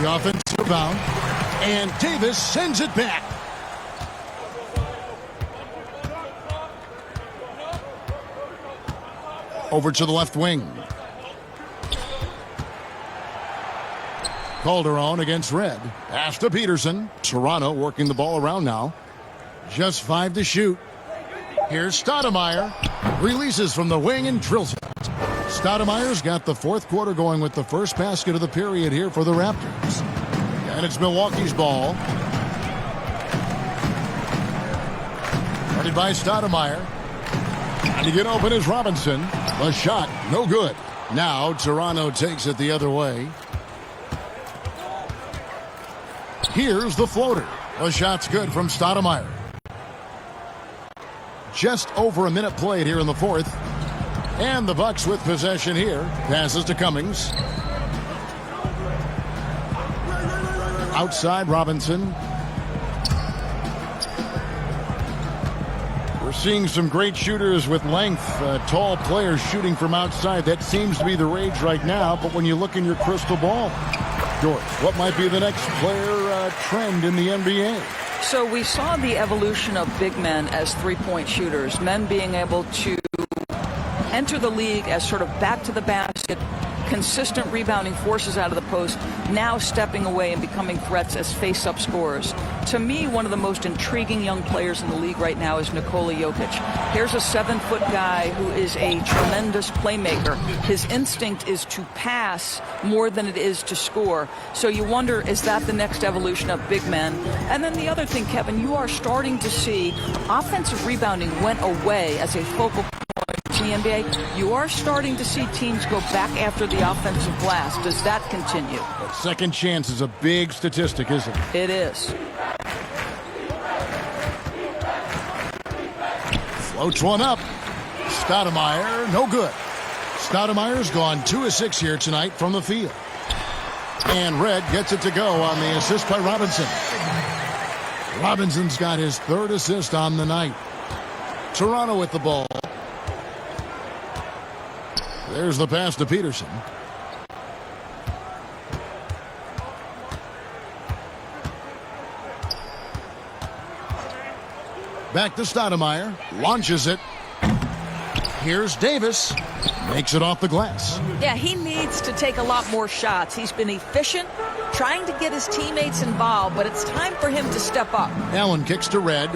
The offensive rebound, and Davis sends it back. Over to the left wing. Calderon against Red. Pass to Peterson. Toronto working the ball around now. Just 5 to shoot. Here's Stoudemire. Releases from the wing and drills it. Stoudemire's got the 4th quarter going with the first basket of the period here for the Raptors. And it's Milwaukee's ball. Guarded by Stoudemire. Trying to get open is Robinson. The shot, no good. Now Toronto takes it the other way. Here's the floater. The shot's good from Stoudemire. Just over a minute played here in the 4th. And the Bucks with possession here. Passes to Cummings. Outside Robinson. We're seeing some great shooters with length. Tall players shooting from outside. That seems to be the rage right now. But when you look in your crystal ball, George, what might be the next player trend in the NBA? So we saw the evolution of big men as three-point shooters. Men being able to enter the league as sort of back to the basket, consistent rebounding forces out of the post, now stepping away and becoming threats as face-up scorers. To me, one of the most intriguing young players in the league right now is Nikola Jokic. Here's a 7-foot guy who is a tremendous playmaker. His instinct is to pass more than it is to score. So you wonder, is that the next evolution of big men? And then the other thing, Kevin, you are starting to see offensive rebounding went away as a focal point in the NBA. You are starting to see teams go back after the offensive glass. Does that continue? But second chance is a big statistic, isn't it? It is. Floats one up. Stoudemire, no good. Stoudemire's gone 2 of 6 here tonight from the field. And Red gets it to go on the assist by Robinson. Robinson's got his 3rd assist on the night. Toronto with the ball. There's the pass to Peterson. Back to Stoudemire. Launches it. Here's Davis. Makes it off the glass. Yeah, he needs to take a lot more shots. He's been efficient, trying to get his teammates involved, but it's time for him to step up. Allen kicks to Red.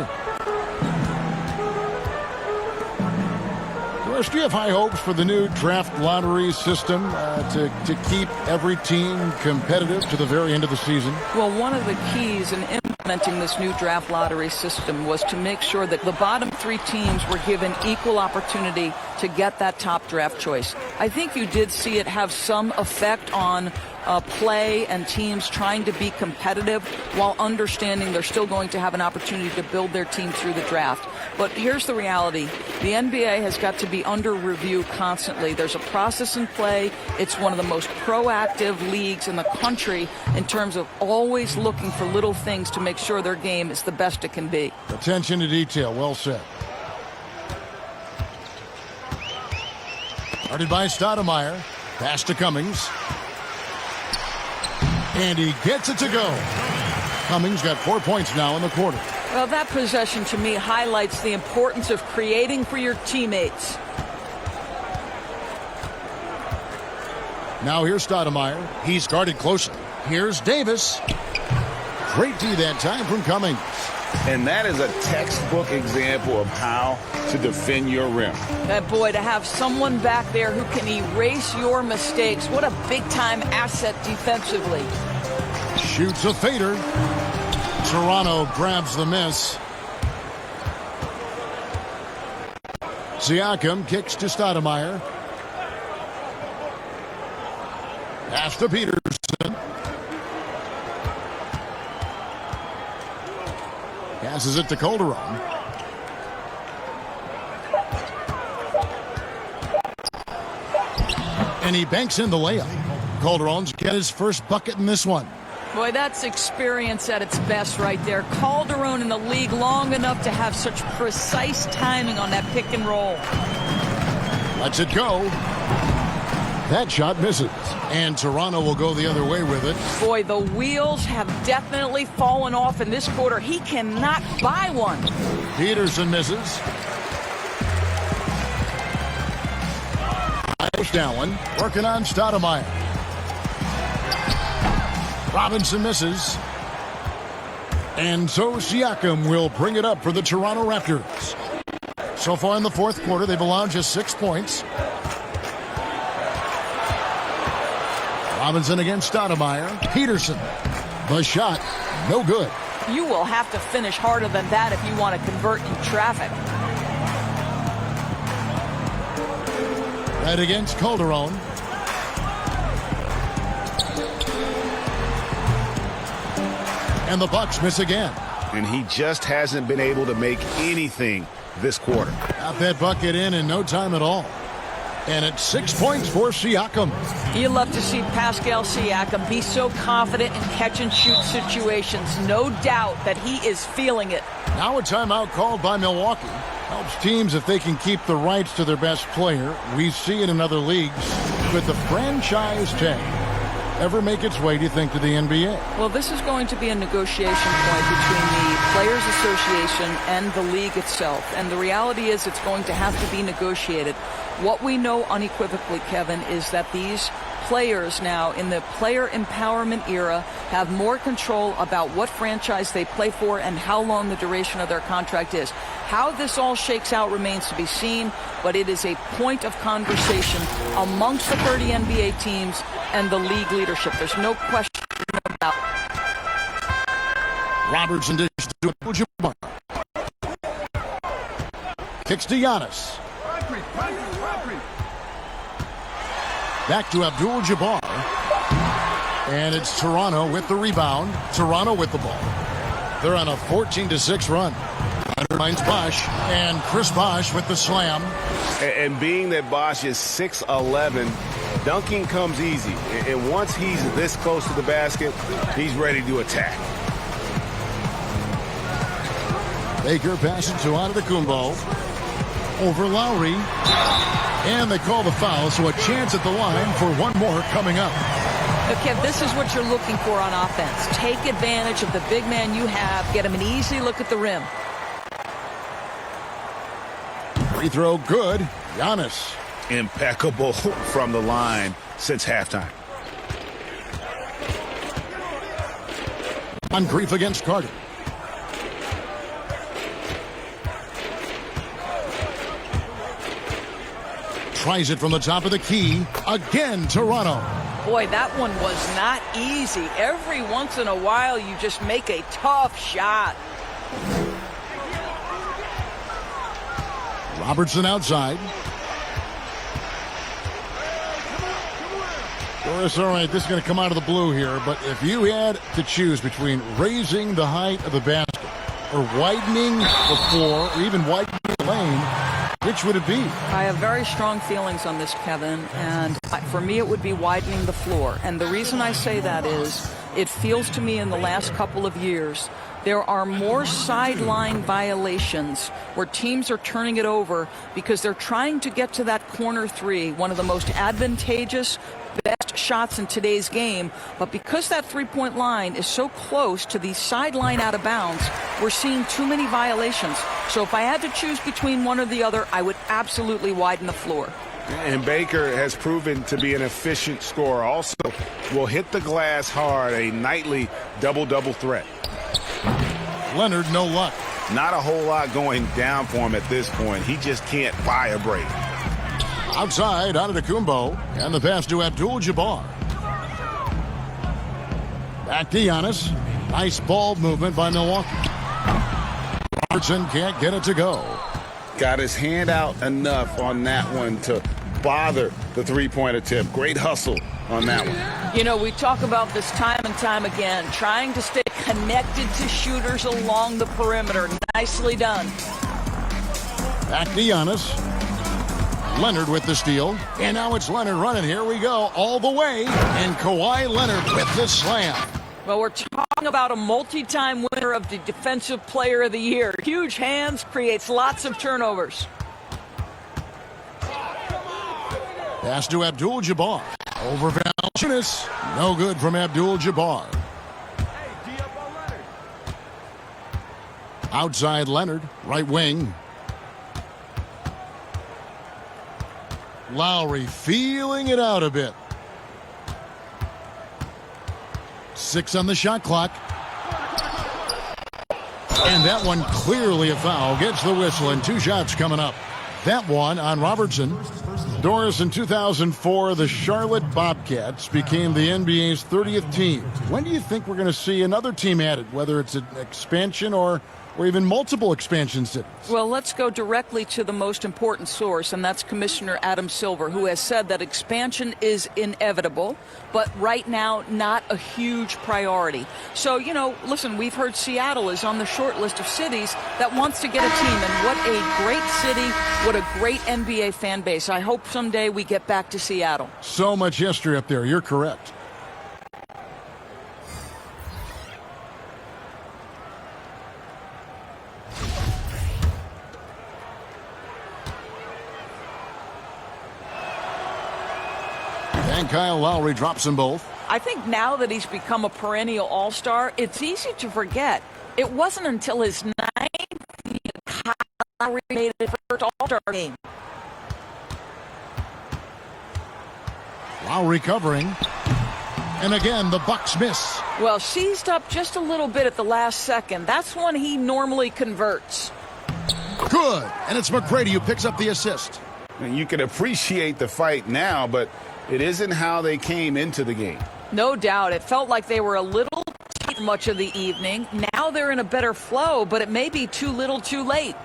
Chris, do you have high hopes for the new draft lottery system to keep every team competitive to the very end of the season? Well, one of the keys in implementing this new draft lottery system was to make sure that the bottom 3 teams were given equal opportunity to get that top draft choice. I think you did see it have some effect on play and teams trying to be competitive while understanding they're still going to have an opportunity to build their team through the draft. But here's the reality. The NBA has got to be under review constantly. There's a process in play. It's one of the most proactive leagues in the country in terms of always looking for little things to make sure their game is the best it can be. Attention to detail. Well said. Started by Stoudemire. Pass to Cummings. And he gets it to go. Cummings got 4 points now in the quarter. Well, that possession to me highlights the importance of creating for your teammates. Now here's Stoudemire. He's guarded closely. Here's Davis. Great D that time from Cummings. And that is a textbook example of how to defend your rim. That boy, to have someone back there who can erase your mistakes, what a big-time asset defensively. Shoots a fader. Toronto grabs the miss. Siakam kicks to Stoudemire. Pass to Peterson. Passes it to Calderon. And he banks in the layup. Calderon's got his first bucket in this one. Boy, that's experience at its best right there. Calderon in the league long enough to have such precise timing on that pick and roll. Lets it go. That shot misses. And Toronto will go the other way with it. Boy, the wheels have definitely fallen off in this quarter. He cannot buy one. Peterson misses. Allen working on Stoudemire. Robinson misses. And so Siakam will bring it up for the Toronto Raptors. So far in the fourth quarter, they've allowed just 6 points. Robinson against Stoudemire. Peterson. The shot, no good. You will have to finish harder than that if you want to convert in traffic. Right against Calderon. And the Bucks miss again. And he just hasn't been able to make anything this quarter. Got that bucket in no time at all. And it's 6 points for Siakam. You love to see Pascal Siakam be so confident in catch-and-shoot situations. No doubt that he is feeling it. Now a timeout called by Milwaukee. Helps teams if they can keep the rights to their best player. We see it in other leagues. Could the franchise tag ever make its way, do you think, to the NBA? Well, this is going to be a negotiation point between the Players Association and the league itself. And the reality is it's going to have to be negotiated. What we know unequivocally, Kevin, is that these players now in the player empowerment era have more control about what franchise they play for and how long the duration of their contract is. How this all shakes out remains to be seen, but it is a point of conversation amongst the 30 NBA teams and the league leadership. There's no question about it. Robertson dishes to Abdul-Jabbar. Kicks to Giannis. Back to Abdul-Jabbar. And it's Toronto with the rebound. Toronto with the ball. They're on a 14-6 run. Undermines Bosh. And Chris Bosh with the slam. And being that Bosh is 6'11", dunking comes easy. And once he's this close to the basket, he's ready to attack. Baker passes to Antetokounmpo. Over Lowry. And they call the foul, so a chance at the line for one more coming up. Okay, this is what you're looking for on offense. Take advantage of the big man you have. Get him an easy look at the rim. Free throw good. Giannis. Impeccable from the line since halftime. Moncrief against Carter. Tries it from the top of the key. Again, Toronto. Boy, that one was not easy. Every once in a while, you just make a tough shot. Robertson outside. Doris, all right, this is going to come out of the blue here, but if you had to choose between raising the height of the basket or widening the floor or even widening the lane, which would it be? I have very strong feelings on this, Kevin, and for me it would be widening the floor. And the reason I say that is it feels to me in the last couple of years there are more sideline violations where teams are turning it over because they're trying to get to that corner three, one of the most advantageous, best shots in today's game. But because that three-point line is so close to the sideline out of bounds, we're seeing too many violations. So if I had to choose between one or the other, I would absolutely widen the floor. And Baker has proven to be an efficient scorer. Also, will hit the glass hard, a nightly double-double threat. Leonard, no luck. Not a whole lot going down for him at this point. He just can't buy a break. Outside, Antetokounmpo, and the pass to Abdul-Jabbar. Back to Giannis. Nice ball movement by Milwaukee. Robertson can't get it to go. got his hand out enough on that one to bother the three-point attempt. Great hustle on that one. You know, we talk about this time and time again, trying to stay connected to shooters along the perimeter. Nicely done. Back to Giannis. Leonard with the steal. And now it's Leonard running. Here we go. All the way. And Kawhi Leonard with the slam. Well, we're talking about a multi-time winner of the Defensive Player of the Year. Huge hands, creates lots of turnovers. Pass to Abdul-Jabbar. Over Valanciunas. No good from Abdul-Jabbar. Outside Leonard. Right wing. Lowry feeling it out a bit. 6 on the shot clock. And that one clearly a foul. Gets the whistle and 2 shots coming up. That one on Robertson. Doris, in 2004, the Charlotte Bobcats became the NBA's 30th team. When do you think we're going to see another team added, whether it's an expansion or even multiple expansion cities? Well, let's go directly to the most important source, and that's Commissioner Adam Silver, who has said that expansion is inevitable, but right now not a huge priority. So, you know, listen, we've heard Seattle is on the short list of cities that wants to get a team, and what a great city, what a great NBA fan base. I hope someday we get back to Seattle. So much history up there. You're correct. And Kyle Lowry drops them both. I think now that he's become a perennial all-star, it's easy to forget. It wasn't until his 9th year Kyle Lowry made his first all-star game. Lowry covering. And again, the Bucks miss. Well, seized up just a little bit at the last second. That's when he normally converts. Good. And it's McGrady who picks up the assist. And you can appreciate the fight now, but it isn't how they came into the game. No doubt. It felt like they were a little tight much of the evening. Now they're in a better flow, but it may be too little too late.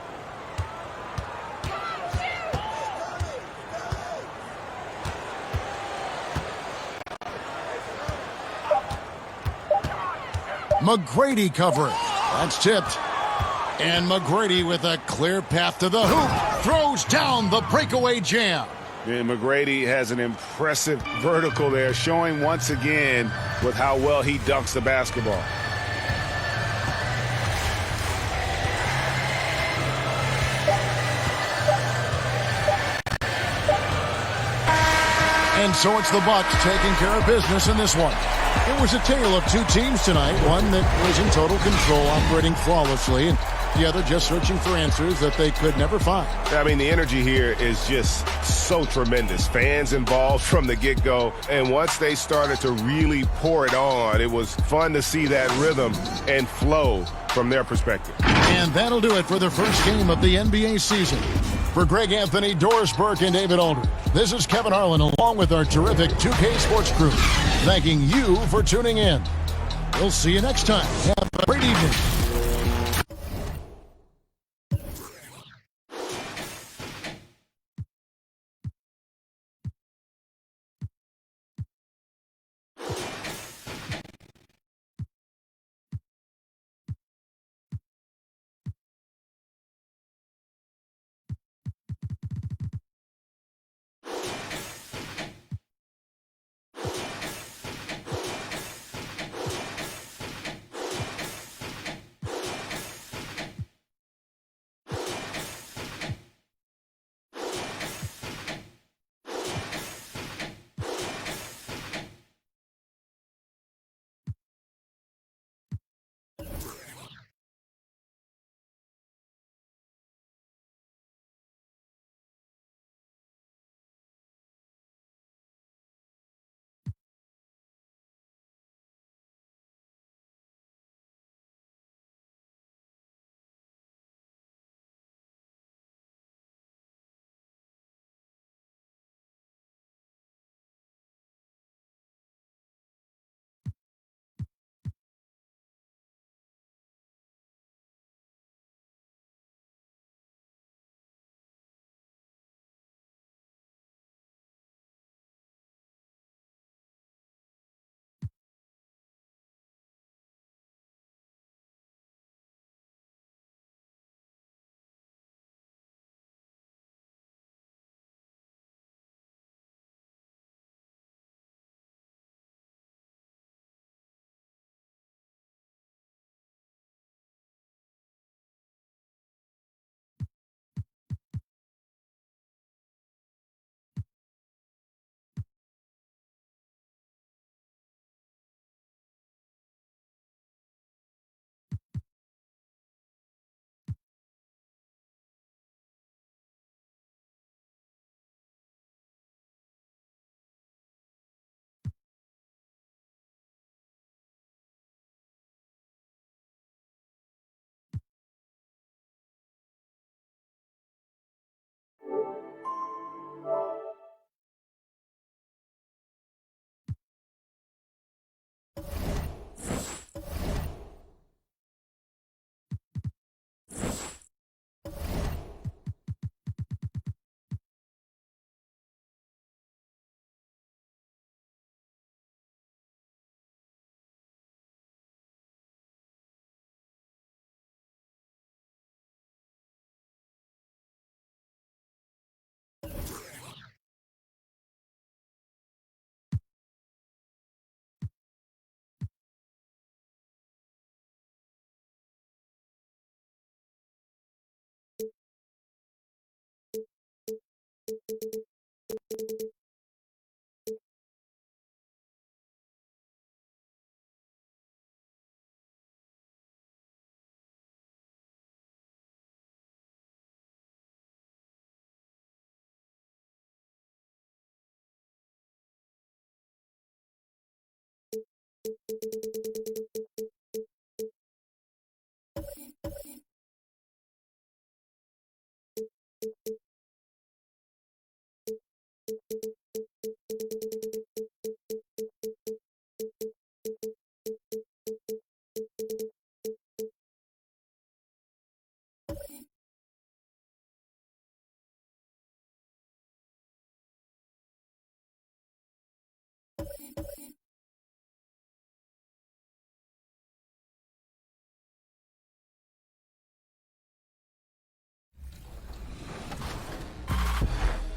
McGrady covering. That's tipped. And McGrady with a clear path to the hoop. Throws down the breakaway jam. And McGrady has an impressive vertical there, showing once again with how well he dunks the basketball. And so it's the Bucks taking care of business in this one. It was a tale of 2 teams tonight, one that was in total control, operating flawlessly, and the other just searching for answers that they could never find. I mean, the energy here is just so tremendous. Fans involved from the get-go, and once they started to really pour it on, it was fun to see that rhythm and flow from their perspective. And that'll do it for the first game of the NBA season. For Greg Anthony, Doris Burke, and David Aldridge, this is Kevin Harlan along with our terrific 2K Sports crew, thanking you for tuning in. We'll see you next time. Have a great evening.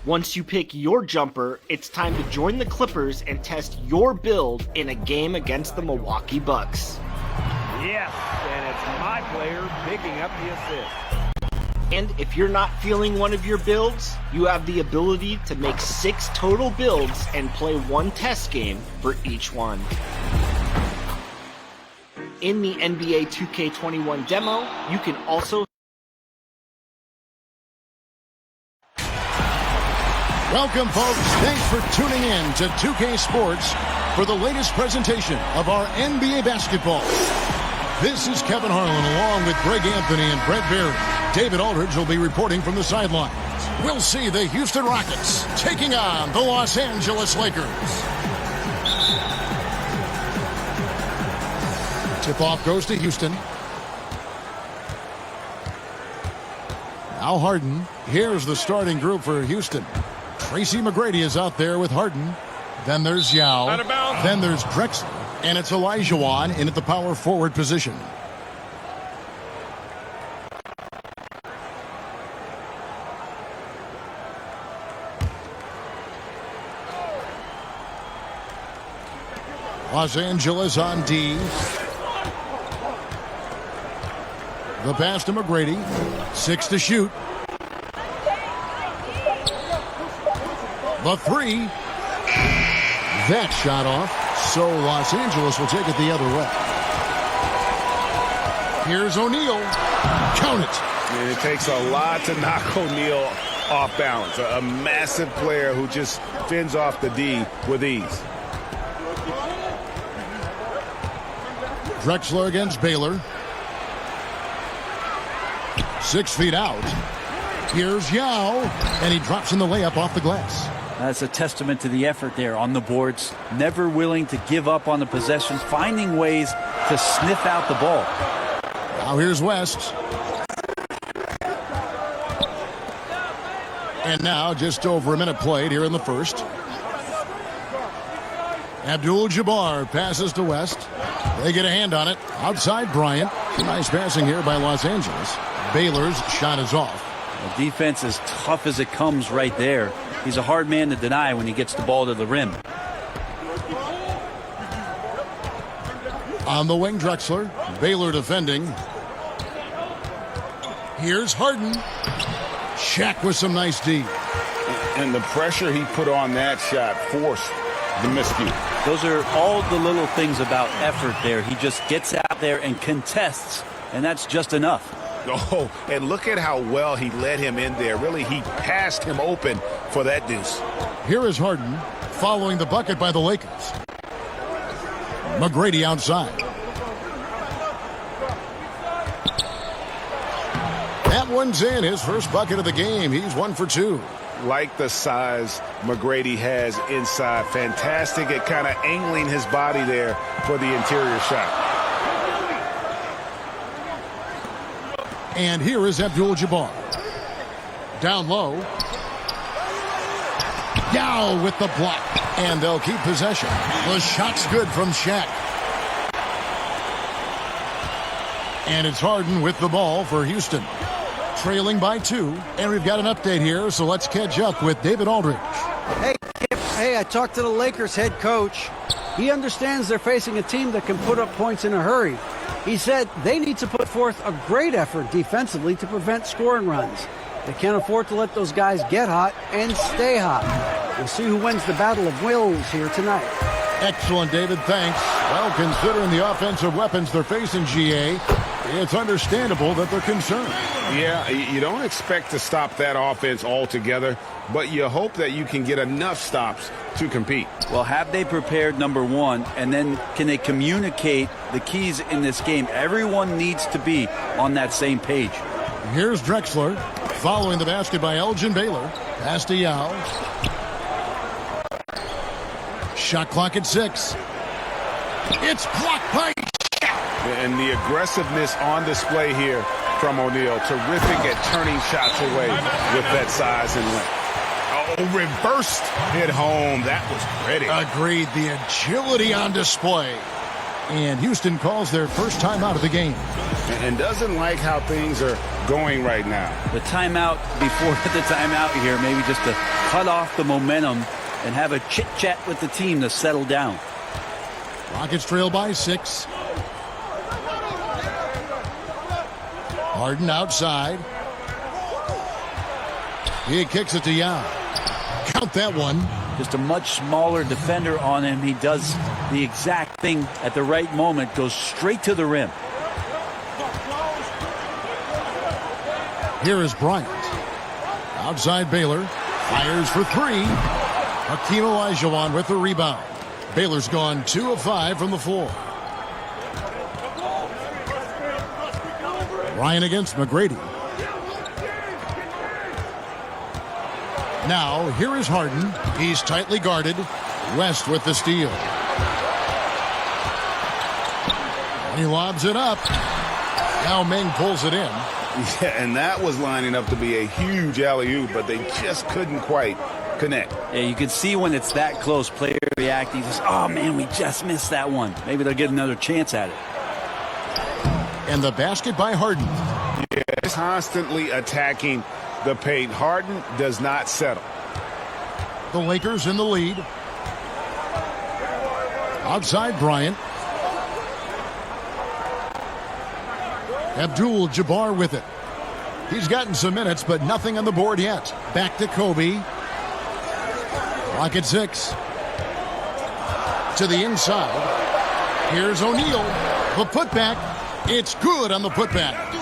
Once you pick your jumper, it's time to join the Clippers and test your build in a game against the Milwaukee Bucks. Yes, and it's my player picking up the assist. And if you're not feeling one of your builds, you have the ability to make 6 total builds and play 1 test game for each one. In the NBA 2K21 demo, you can also Welcome, folks. Thanks for tuning in to 2K Sports for the latest presentation of our NBA basketball. This is Kevin Harlan along with Greg Anthony and Brett Berry. David Aldridge will be reporting from the sidelines. We'll see the Houston Rockets taking on the Los Angeles Lakers. Tip-off goes to Houston. Now Harden. Here's the starting group for Houston. Tracy McGrady is out there with Harden. Then there's Yao. Then there's Drexler. And it's Olajuwon in at the power forward position. Los Angeles on D. The pass to McGrady. 6 to shoot. The 3. That shot off. So Los Angeles will take it the other way. Here's O'Neal. Count it. And it takes a lot to knock O'Neal off balance. A massive player who just fends off the D with ease. Drexler against Baylor. 6 feet out. Here's Yao. And he drops in the layup off the glass. That's a testament to the effort there on the boards. Never willing to give up on the possession. Finding ways to sniff out the ball. Now here's West. And now just over a minute played here in the first. Abdul-Jabbar passes to West. They get a hand on it. Outside Bryant. Nice passing here by Los Angeles. Baylor's shot is off. The defense is tough as it comes right there. He's a hard man to deny when he gets the ball to the rim. On the wing, Drexler. Baylor defending. Here's Harden. Shaq with some nice D. And the pressure he put on that shot forced the miscue. Those are all the little things about effort there. He just gets out there and contests, and that's just enough. Oh, and look at how well he led him in there. Really, he passed him open for that deuce. Here is Harden following the bucket by the Lakers. McGrady outside. That one's in. His first bucket of the game. He's 1 for 2. Like the size McGrady has inside. Fantastic at kind of angling his body there for the interior shot. And here is Abdul-Jabbar. Down low. Yao with the block. And they'll keep possession. The shot's good from Shaq. And it's Harden with the ball for Houston. Trailing by 2. And we've got an update here, so let's catch up with David Aldridge. Hey, I talked to the Lakers head coach. He understands they're facing a team that can put up points in a hurry. He said they need to put forth a great effort defensively to prevent scoring runs. They can't afford to let those guys get hot and stay hot. We'll see who wins the battle of wills here tonight. Excellent, David. Thanks. Well, considering the offensive weapons they're facing, GA, it's understandable that they're concerned. Yeah, you don't expect to stop that offense altogether, but you hope that you can get enough stops to compete. Well, have they prepared, number one, and then can they communicate the keys in this game? Everyone needs to be on that same page. Here's Drexler following the basket by Elgin Baylor. Pass to Yao. Shot clock at 6. It's blocked by And the aggressiveness on display here from O'Neal. Terrific at turning shots away with that size and length. Oh, reversed it home. That was pretty. Agreed. The agility on display. And Houston calls their first timeout of the game. And doesn't like how things are going right now. The timeout before the timeout here, maybe just to cut off the momentum and have a chit-chat with the team to settle down. Rockets trail by 6. Harden outside. He kicks it to Yao. Count that one. Just a much smaller defender on him. He does the exact thing at the right moment. Goes straight to the rim. Here is Bryant. Outside Baylor. Fires for 3. Hakeem Olajuwon with the rebound. Baylor's gone 2 of 5 from the floor. Ryan against McGrady. Now, here is Harden. He's tightly guarded. West with the steal. He lobs it up. Now Meng pulls it in. Yeah, and that was lining up to be a huge alley-oop, but they just couldn't quite connect. Yeah, you can see when it's that close, player reacting. Just, oh, man, we just missed that one. Maybe they'll get another chance at it. And the basket by Harden. Yeah, constantly attacking the paint. Harden does not settle. The Lakers in the lead. Outside Bryant. Abdul-Jabbar with it. He's gotten some minutes, but nothing on the board yet. Back to Kobe. Clock at 6. To the inside. Here's O'Neal. The putback. It's good on the putback.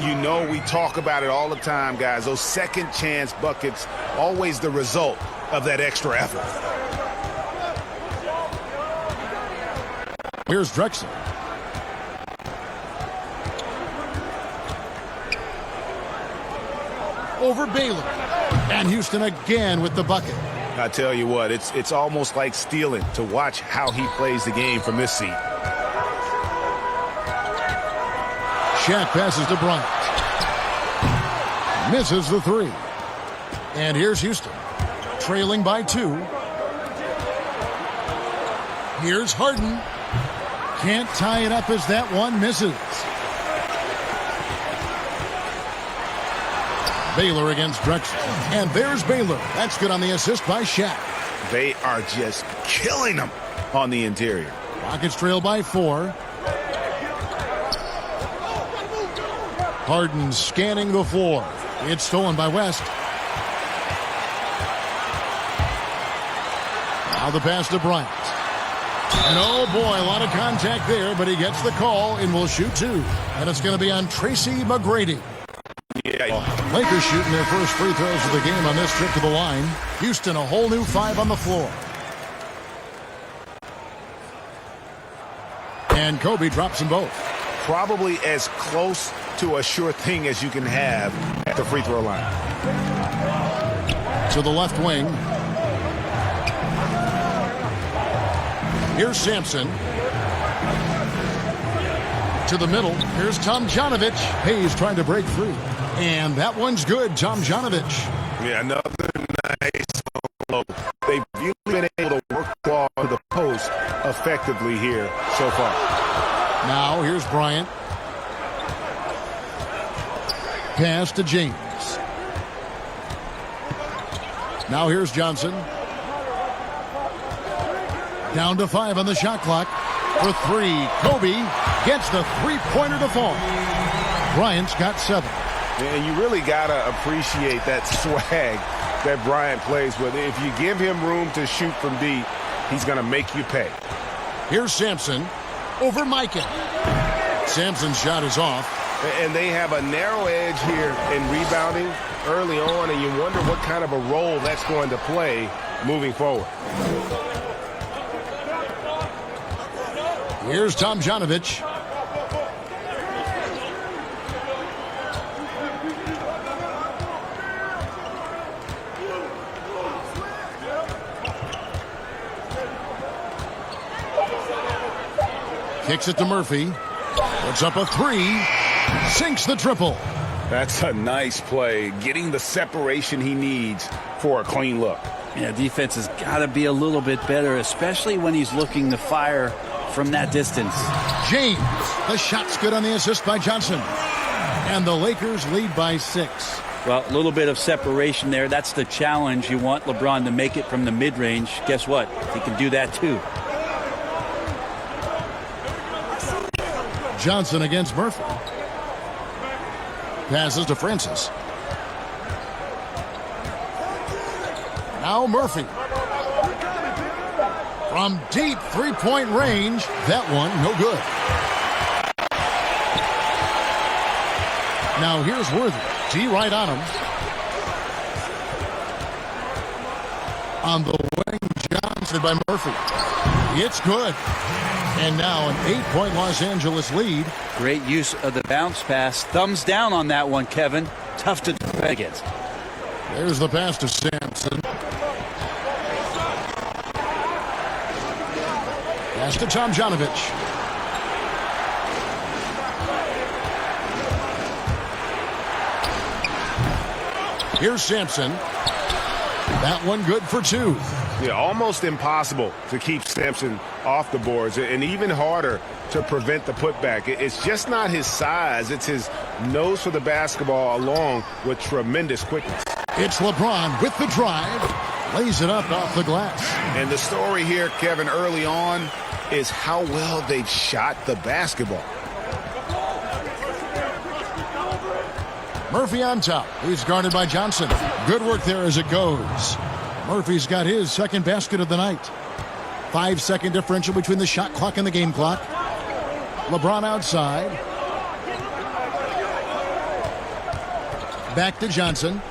You know, we talk about it all the time, guys. Those second chance buckets, always the result of that extra effort. Here's Drexler. Over Baylor. And Houston again with the bucket. I tell you what, it's almost like stealing to watch how he plays the game from this seat. Shaq passes to Bryant. Misses the 3. And here's Houston. Trailing by 2. Here's Harden. Can't tie it up as that one misses. Baylor against Drexler. And there's Baylor. That's good on the assist by Shaq. They are just killing them on the interior. Rockets trail by 4. Harden scanning the floor. It's stolen by West. Now the pass to Bryant. And oh boy, a lot of contact there, but he gets the call and will shoot 2. And it's going to be on Tracy McGrady. Yeah. Lakers shooting their first free throws of the game on this trip to the line. Houston a whole new 5 on the floor. And Kobe drops them both. Probably as close to a sure thing as you can have at the free throw line. To the left wing. Here's Sampson. To the middle. Here's Tomjanovich. Hayes trying to break free. And that one's good, Tomjanovich. Yeah, another nice flow. They've really been able to work the ball to the post effectively here so far. Now here's Bryant. Pass to James. Now here's Johnson. Down to 5 on the shot clock. For 3, Kobe gets the three-pointer to fall. Bryant's got 7. And you really got to appreciate that swag that Bryant plays with. If you give him room to shoot from deep, he's going to make you pay. Here's Sampson over Mikan. Sampson's shot is off. And they have a narrow edge here in rebounding early on, and you wonder what kind of a role that's going to play moving forward. Here's Tomjanovich. Kicks it to Murphy. Puts up a three. Sinks the triple. That's a nice play. Getting the separation he needs for a clean look. Yeah, defense has got to be a little bit better, especially when he's looking to fire from that distance. James. The shot's good on the assist by Johnson. And the Lakers lead by 6. Well, a little bit of separation there. That's the challenge. You want LeBron to make it from the mid-range. Guess what? He can do that too. Johnson against Murphy. Passes to Francis. Now Murphy. From deep three-point range. That one, no good. Now here's Worthy. G right on him. On the wing, Johnson by Murphy. It's good. And now an 8-point Los Angeles lead. Great use of the bounce pass. Thumbs down on that one, Kevin. Tough to defend against. There's the pass to Sampson. Pass to Tomjanovich. Here's Sampson. That one good for 2. Yeah, almost impossible to keep Sampson off the boards, and even harder to prevent the putback. It's just not his size. It's his nose for the basketball along with tremendous quickness. It's LeBron with the drive. Lays it up off the glass. And the story here, Kevin, early on is how well they've shot the basketball. Murphy on top. He's guarded by Johnson. Good work there as it goes. Murphy's got his second basket of the night. 5-second differential between the shot clock and the game clock. LeBron outside. Back to Johnson.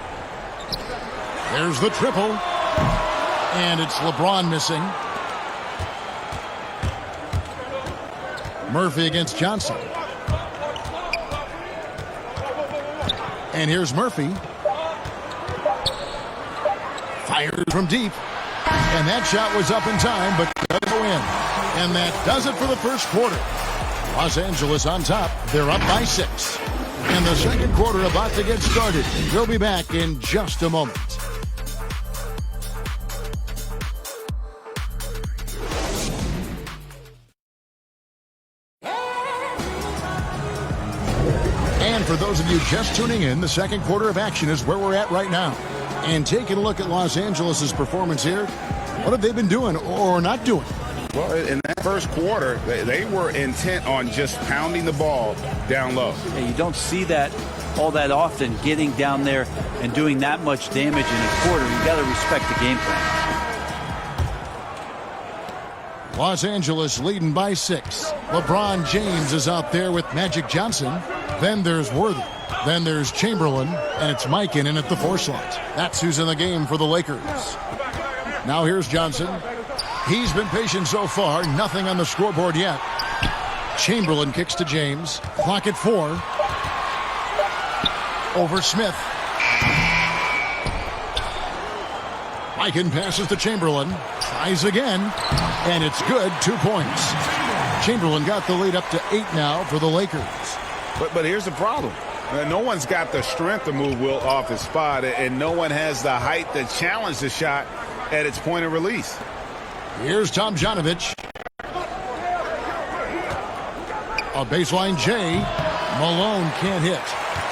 There's the triple. And it's LeBron missing. Murphy against Johnson. And here's Murphy. Fires from deep. And that shot was up in time, but doesn't go in. And that does it for the first quarter. Los Angeles on top. They're up by 6. And the second quarter about to get started. We'll be back in just a moment. And for those of you just tuning in, the second quarter of action is where we're at right now. And taking a look at Los Angeles' performance here, what have they been doing or not doing? Well, in that first quarter, they were intent on just pounding the ball down low. Yeah, you don't see that all that often, getting down there and doing that much damage in a quarter. You got to respect the game plan. Los Angeles leading by 6. LeBron James is out there with Magic Johnson. Then there's Worthy. Then there's Chamberlain, and it's Mikan in at the 4 slot. That's who's in the game for the Lakers. Now here's Johnson. He's been patient so far. Nothing on the scoreboard yet. Chamberlain kicks to James. Clock at 4. Over Smith. Mikan passes to Chamberlain. Tries again. And it's good. 2 points. Chamberlain got the lead up to 8 now for the Lakers. But here's the problem. No one's got the strength to move Wilt off his spot, and no one has the height to challenge the shot at its point of release. Here's Tomjanovich. A baseline J. Malone can't hit.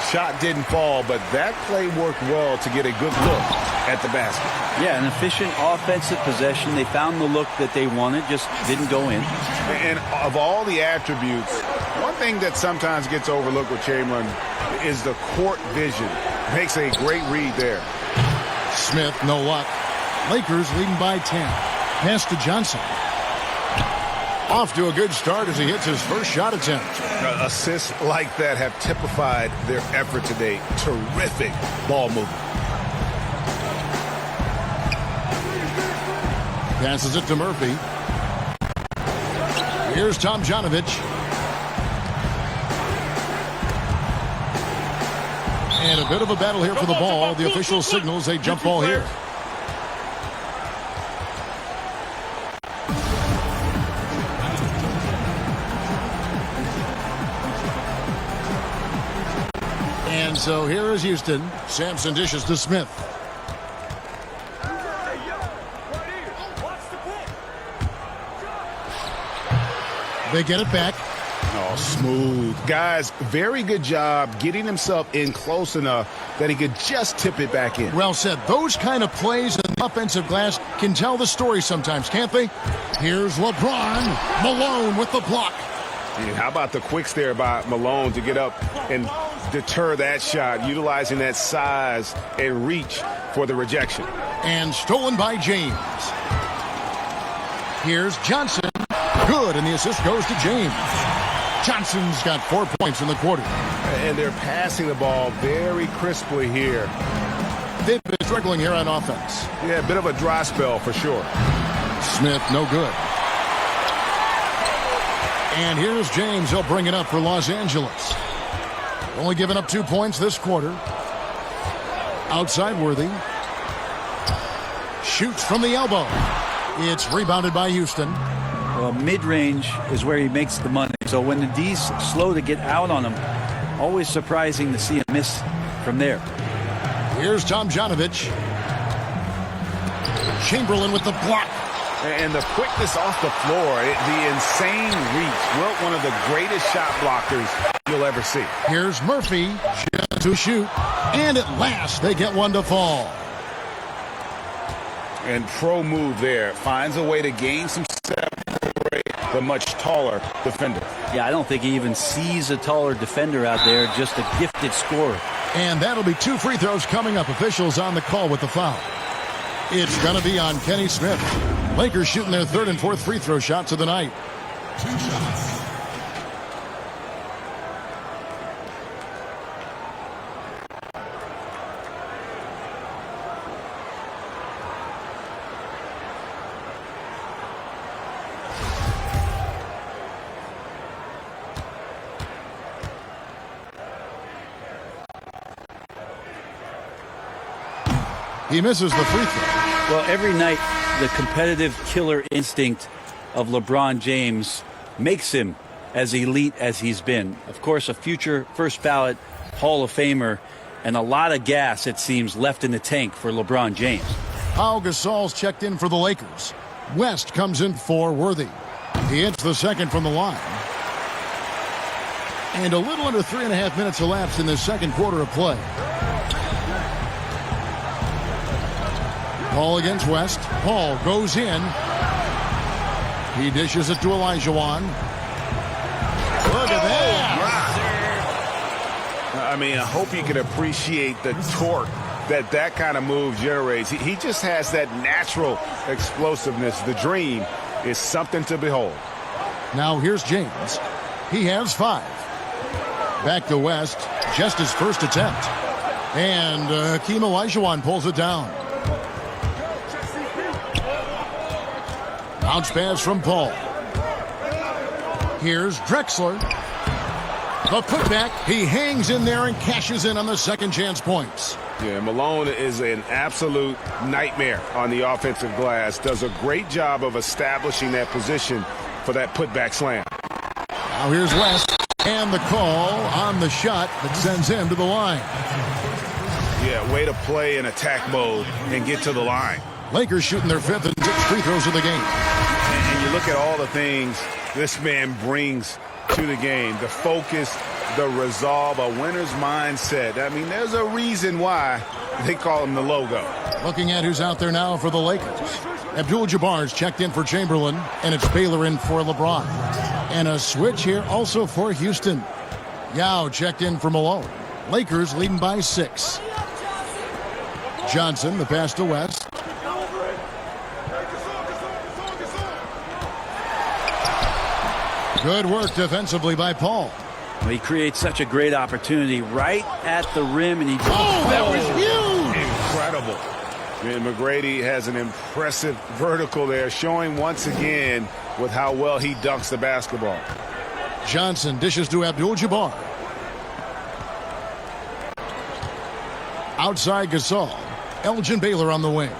Shot didn't fall, but that play worked well to get a good look at the basket. Yeah, an efficient offensive possession. They found the look that they wanted, just didn't go in. And of all the attributes, one thing that sometimes gets overlooked with Chamberlain is the court vision. Makes a great read there. Smith, no luck. Lakers leading by 10. Pass to Johnson. Off to a good start as he hits his first shot attempt. Assists like that have typified their effort today. Terrific ball movement. Passes it to Murphy. Here's Tomjanovich. And a bit of a battle here for the ball. The official signals a jump ball here. And so here is Houston. Sampson dishes to Smith. They get it back. Oh, smooth. Guys, very good job getting himself in close enough that he could just tip it back in. Well said. Those kind of plays in the offensive glass can tell the story sometimes, can't they? Here's LeBron. Malone with the block. And how about the quicks there by Malone to get up and deter that shot, utilizing that size and reach for the rejection. And stolen by James. Here's Johnson. Good, and the assist goes to James. Johnson's got 4 points in the quarter. And they're passing the ball very crisply here. They've been struggling here on offense. Yeah, a bit of a dry spell for sure. Smith, no good. And here's James. He'll bring it up for Los Angeles. Only giving up 2 points this quarter. Outside Worthy. Shoots from the elbow. It's rebounded by Houston. Well, mid-range is where he makes the money. So when the D's slow to get out on him, always surprising to see him miss from there. Here's Tomjanovich. Chamberlain with the block. And the quickness off the floor, the insane reach. Well, one of the greatest shot blockers you'll ever see. Here's Murphy just to shoot. And at last, they get one to fall. And pro move there. Finds a way to gain some separate. The much taller defender. Yeah, I don't think he even sees a taller defender out there. Just a gifted scorer. And that'll be 2 free throws coming up. Officials on the call with the foul. It's going to be on Kenny Smith. Lakers shooting their 3rd and 4th free throw shots of the night. 2 shots. He misses the free throw. Well, every night, the competitive killer instinct of LeBron James makes him as elite as he's been. Of course, a future first ballot Hall of Famer, and a lot of gas, it seems, left in the tank for LeBron James. Pau Gasol's checked in for the Lakers. West comes in for Worthy. He hits the second from the line. And a little under 3.5 minutes elapsed in this second quarter of play. Paul against West. Paul goes in. He dishes it to Olajuwon. Look at that. I mean, I hope you can appreciate the torque that kind of move generates. He just has that natural explosiveness. The dream is something to behold. Now here's James. He has 5. Back to West. Just his first attempt. And Hakeem Olajuwon pulls it down. Bounce pass from Paul. Here's Drexler. The putback. He hangs in there and cashes in on the second chance points. Yeah, Malone is an absolute nightmare on the offensive glass. Does a great job of establishing that position for that putback slam. Now here's West. And the call on the shot that sends him to the line. Yeah, way to play in attack mode and get to the line. Lakers shooting their 5th and 6th free throws of the game. And you look at all the things this man brings to the game. The focus, the resolve, a winner's mindset. I mean, there's a reason why they call him the logo. Looking at who's out there now for the Lakers. Abdul-Jabbar's checked in for Chamberlain, and it's Baylor in for LeBron. And a switch here also for Houston. Yao checked in for Malone. Lakers leading by 6. Johnson, the pass to West. Good work defensively by Paul. Well, he creates such a great opportunity right at the rim, and he that was huge! Incredible. And McGrady has an impressive vertical there, showing once again with how well he dunks the basketball. Johnson dishes to Abdul-Jabbar. Outside Gasol. Elgin Baylor on the wing.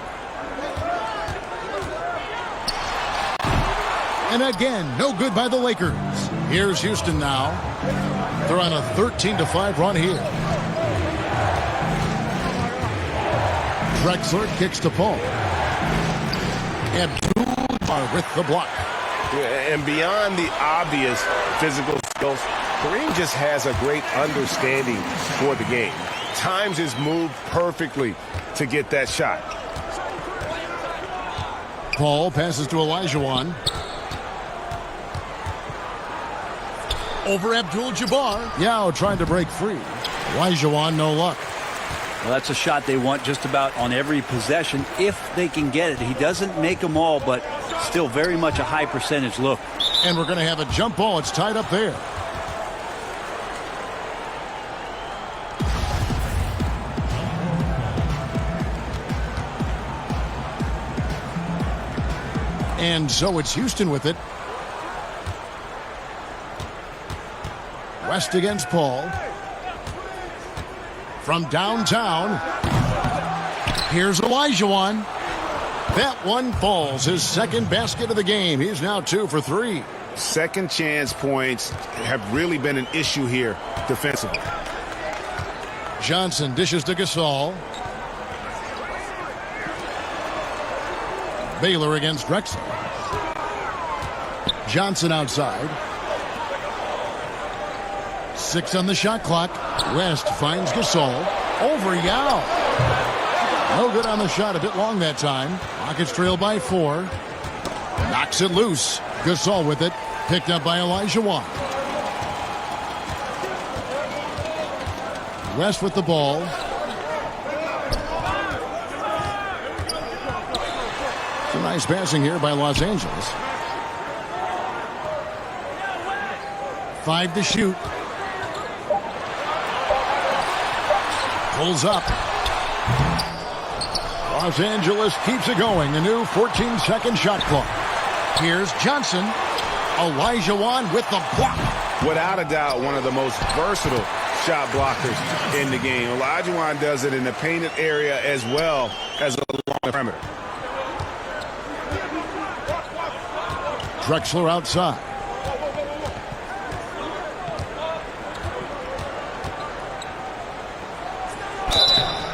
And again, no good by the Lakers. Here's Houston now. They're on a 13-5 run here. Drexler kicks to Paul. Abdul-Jabbar with the block. And beyond the obvious physical skills, Kareem just has a great understanding for the game. Times his move perfectly to get that shot. Paul passes to Olajuwon. Over Abdul-Jabbar. Yao trying to break free. Olajuwon, no luck. Well, that's a shot they want just about on every possession if they can get it. He doesn't make them all, but still very much a high percentage look. And we're going to have a jump ball. It's tied up there. And so it's Houston with it. West against Paul. From downtown. Here's Olajuwon. That one falls. His second basket of the game. He's now 2 for 3. Second chance points have really been an issue here defensively. Johnson dishes to Gasol. Baylor against Drexler. Johnson outside. 6 on the shot clock. West finds Gasol. Over Yao. No good on the shot. A bit long that time. Rockets trail by 4. Knocks it loose. Gasol with it. Picked up by Olajuwon. West with the ball. Some nice passing here by Los Angeles. 5 to shoot. Pulls up. Los Angeles keeps it going. A new 14-second shot clock. Here's Johnson. Olajuwon with the block. Without a doubt, one of the most versatile shot blockers in the game. Olajuwon does it in the painted area as well as along the perimeter. Drexler outside.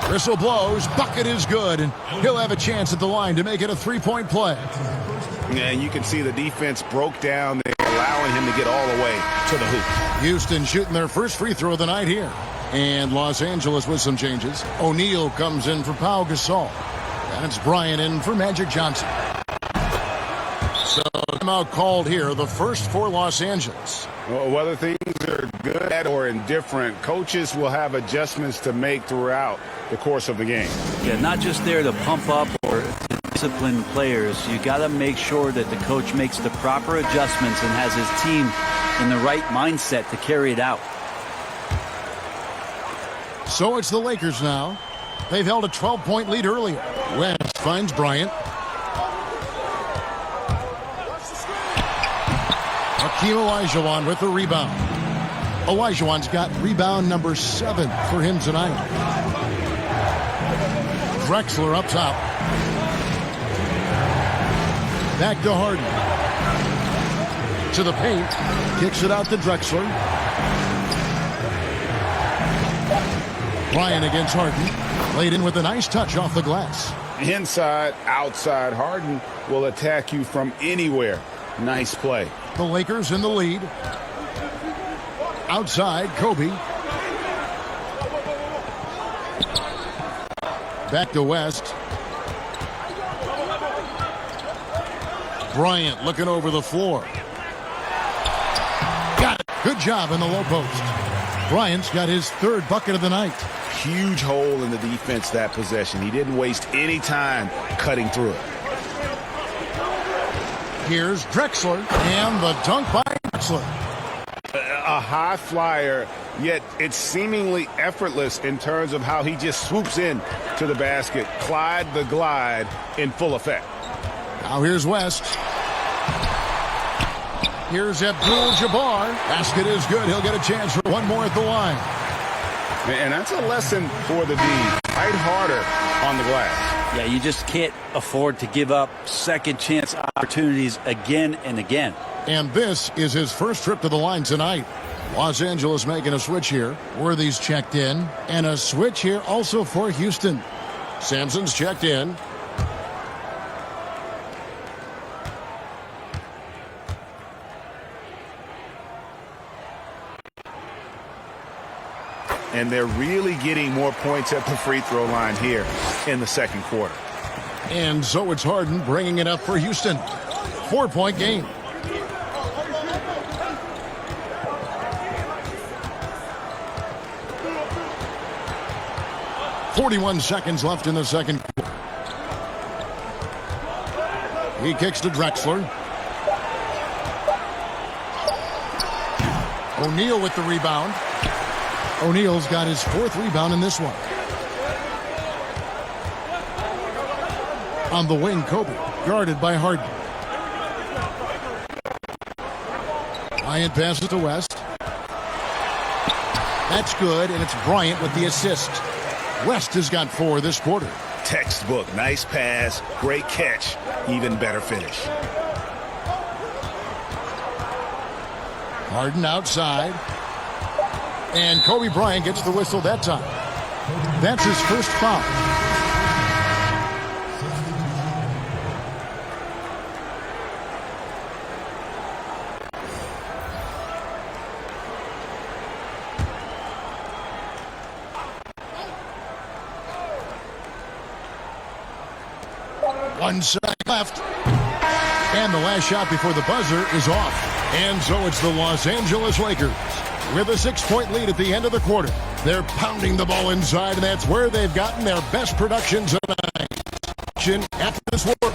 Whistle blows. Bucket is good, and he'll have a chance at the line to make it a 3-point play. Yeah, and you can see the defense broke down there, allowing him to get all the way to the hoop. Houston shooting their first free throw of the night here. And Los Angeles with some changes. O'Neal comes in for Pau Gasol. And it's Bryant in for Magic Johnson. So timeout called here, the first for Los Angeles. Well, whether things are good or indifferent, coaches will have adjustments to make throughout the course of the game. Yeah, not just there to pump up or to discipline players. You got to make sure that the coach makes the proper adjustments and has his team in the right mindset to carry it out. So it's the Lakers now. They've held a 12-point lead earlier. West finds Bryant. Hakeem Olajuwon with the rebound. Olajuwon's got rebound number 7 for him tonight. Drexler up top. Back to Harden. To the paint. Kicks it out to Drexler. Bryant against Harden. Laid in with a nice touch off the glass. Inside, outside, Harden will attack you from anywhere. Nice play. The Lakers in the lead. Outside, Kobe. Back to West. Bryant looking over the floor. Got it. Good job in the low post. Bryant's got his third bucket of the night. Huge hole in the defense that possession. He didn't waste any time cutting through it. Here's Drexler, and the dunk by Drexler. A high flyer, yet it's seemingly effortless in terms of how he just swoops in to the basket. Clyde the glide in full effect. Now here's West. Here's Abdul-Jabbar. Basket is good. He'll get a chance for one more at the line. And that's a lesson for the D. Fight harder on the glass. Yeah, you just can't afford to give up second chance opportunities again and again. And this is his first trip to the line tonight. Los Angeles making a switch here. Worthy's checked in. And a switch here also for Houston. Sampson's checked in. And they're really getting more points at the free throw line here in the second quarter. And so it's Harden bringing it up for Houston. 4-point game. .41 seconds left in the second quarter. He kicks to Drexler. O'Neal with the rebound. O'Neal's got his fourth rebound in this one. On the wing, Kobe, guarded by Harden. Bryant passes to West. That's good, and it's Bryant with the assist. West has got 4 this quarter. Textbook, nice pass, great catch, even better finish. Harden outside. And Kobe Bryant gets the whistle that time. That's his first foul. One second left. And the last shot before the buzzer is off. And so it's the Los Angeles Lakers with a 6-point lead at the end of the quarter. They're pounding the ball inside, and that's where they've gotten their best production tonight. After this work.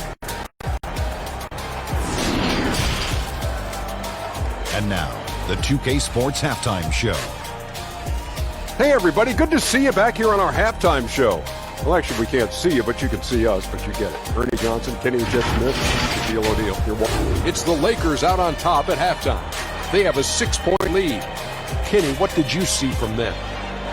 And now, the 2K Sports Halftime Show. Hey, everybody. Good to see you back here on our halftime show. Well, actually, we can't see you, but you can see us, but you get it. Ernie Johnson, Kenny Jeff Smith, Shaquille O'Neal. It's the Lakers out on top at halftime. They have a 6-point lead. Kenny, what did you see from them?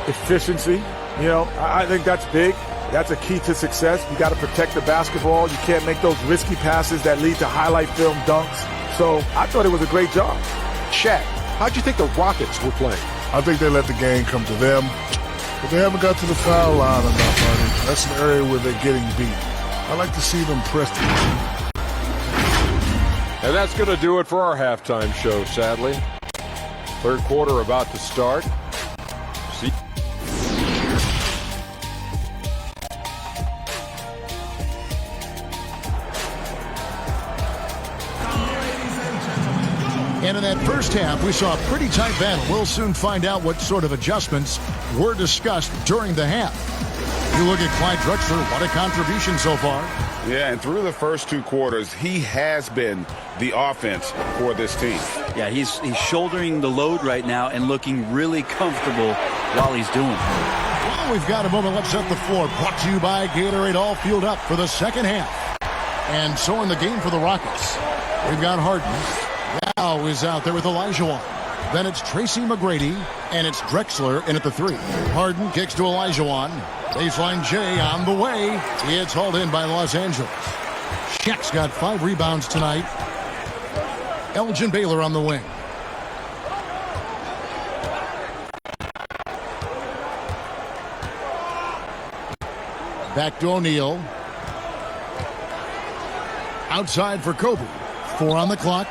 Efficiency. You know, I think that's big. That's a key to success. You got to protect the basketball. You can't make those risky passes that lead to highlight film dunks. So I thought it was a great job. Shaq, how'd you think the Rockets were playing? I think they let the game come to them, but they haven't got to the foul line enough, Ernie. That's an area where they're getting beat. I like to see them press the team. And that's going to do it for our halftime show, sadly. Third quarter about to start. See. And in that first half, we saw a pretty tight battle. We'll soon find out what sort of adjustments were discussed during the half. You look at Clyde Drexler, what a contribution so far. Yeah, and through the first 2 quarters, he has been the offense for this team. Yeah, he's shouldering the load right now and looking really comfortable while he's doing it. Well, we've got a moment left set the floor. Brought to you by Gatorade, all fueled up for the second half. And so in the game for the Rockets, we've got Harden. Now is out there with Olajuwon. Then it's Tracy McGrady, and it's Drexler in at the 3. Harden kicks to Olajuwon. Baseline J on the way. It's hauled in by Los Angeles. Shaq's got 5 rebounds tonight. Elgin Baylor on the wing. Back to O'Neal. Outside for Kobe. 4 on the clock.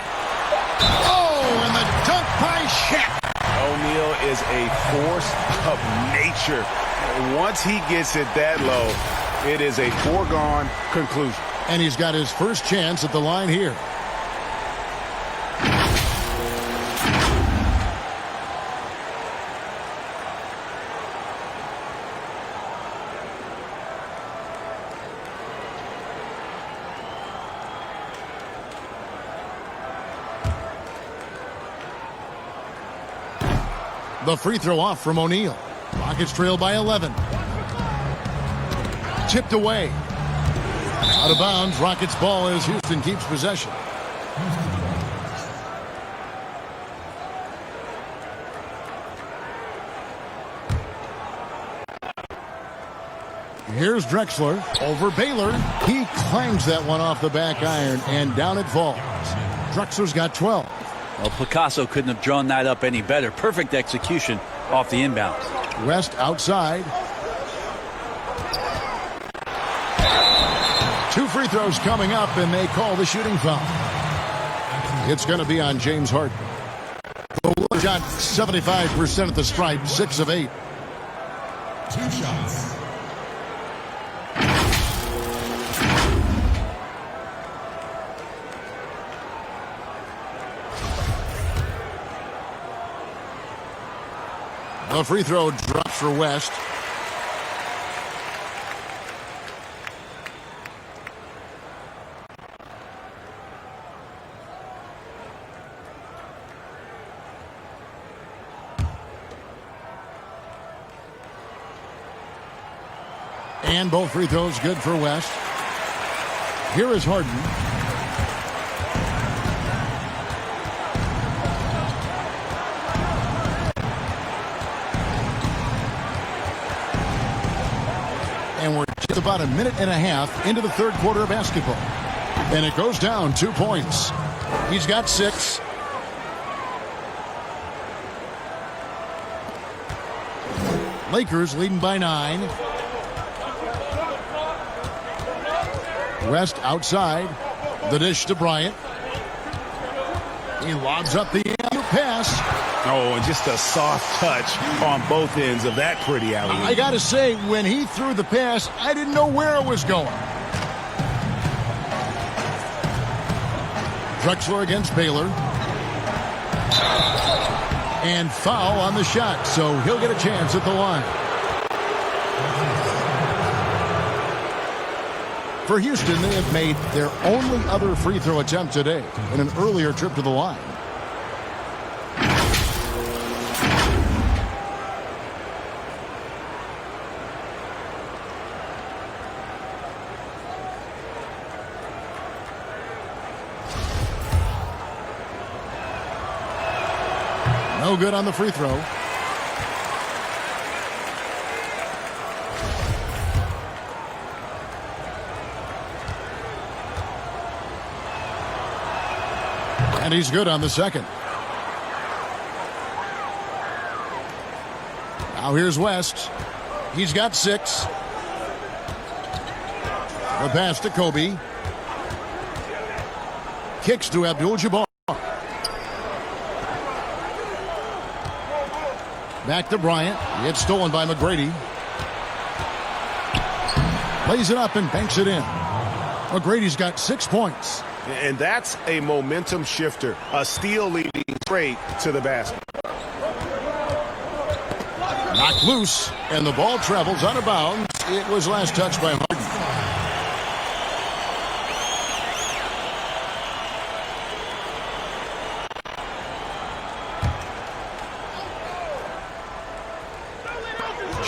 Oh, and the dunk by Shaq. O'Neal is a force of nature. Once he gets it that low, it is a foregone conclusion. And he's got his first chance at the line here. The free throw off from O'Neal. Rockets trail by 11. Tipped away. Out of bounds. Rockets ball as Houston keeps possession. Here's Drexler over Baylor. He clangs that one off the back iron, and down it falls. Drexler's got 12. Well, Picasso couldn't have drawn that up any better. Perfect execution off the inbound. West outside. 2 free throws coming up, and they call the shooting foul. It's going to be on James Harden. The Warriors shot 75% at the stripe, 6 of 8. 2 shots. The free throw drops for West. And both free throws good for West. Here is Harden. And we're just about a minute and a half into the third quarter of basketball. And it goes down 2 points. He's got 6. Lakers leading by 9. West outside. The dish to Bryant. He lobs up the pass. Oh, and just a soft touch on both ends of that pretty alley. I got to say, when he threw the pass, I didn't know where it was going. Drexler against Baylor. And foul on the shot, so he'll get a chance at the line. For Houston, they have made their only other free throw attempt today in an earlier trip to the line. No good on the free throw. And he's good on the second. Now here's West. He's got 6. The pass to Kobe. Kicks to Abdul-Jabbar. Back to Bryant. It's stolen by McGrady. Lays it up and banks it in. McGrady's got 6 points. And that's a momentum shifter. A steal leading straight to the basket. Knocked loose, and the ball travels out of bounds. It was last touched by Harden.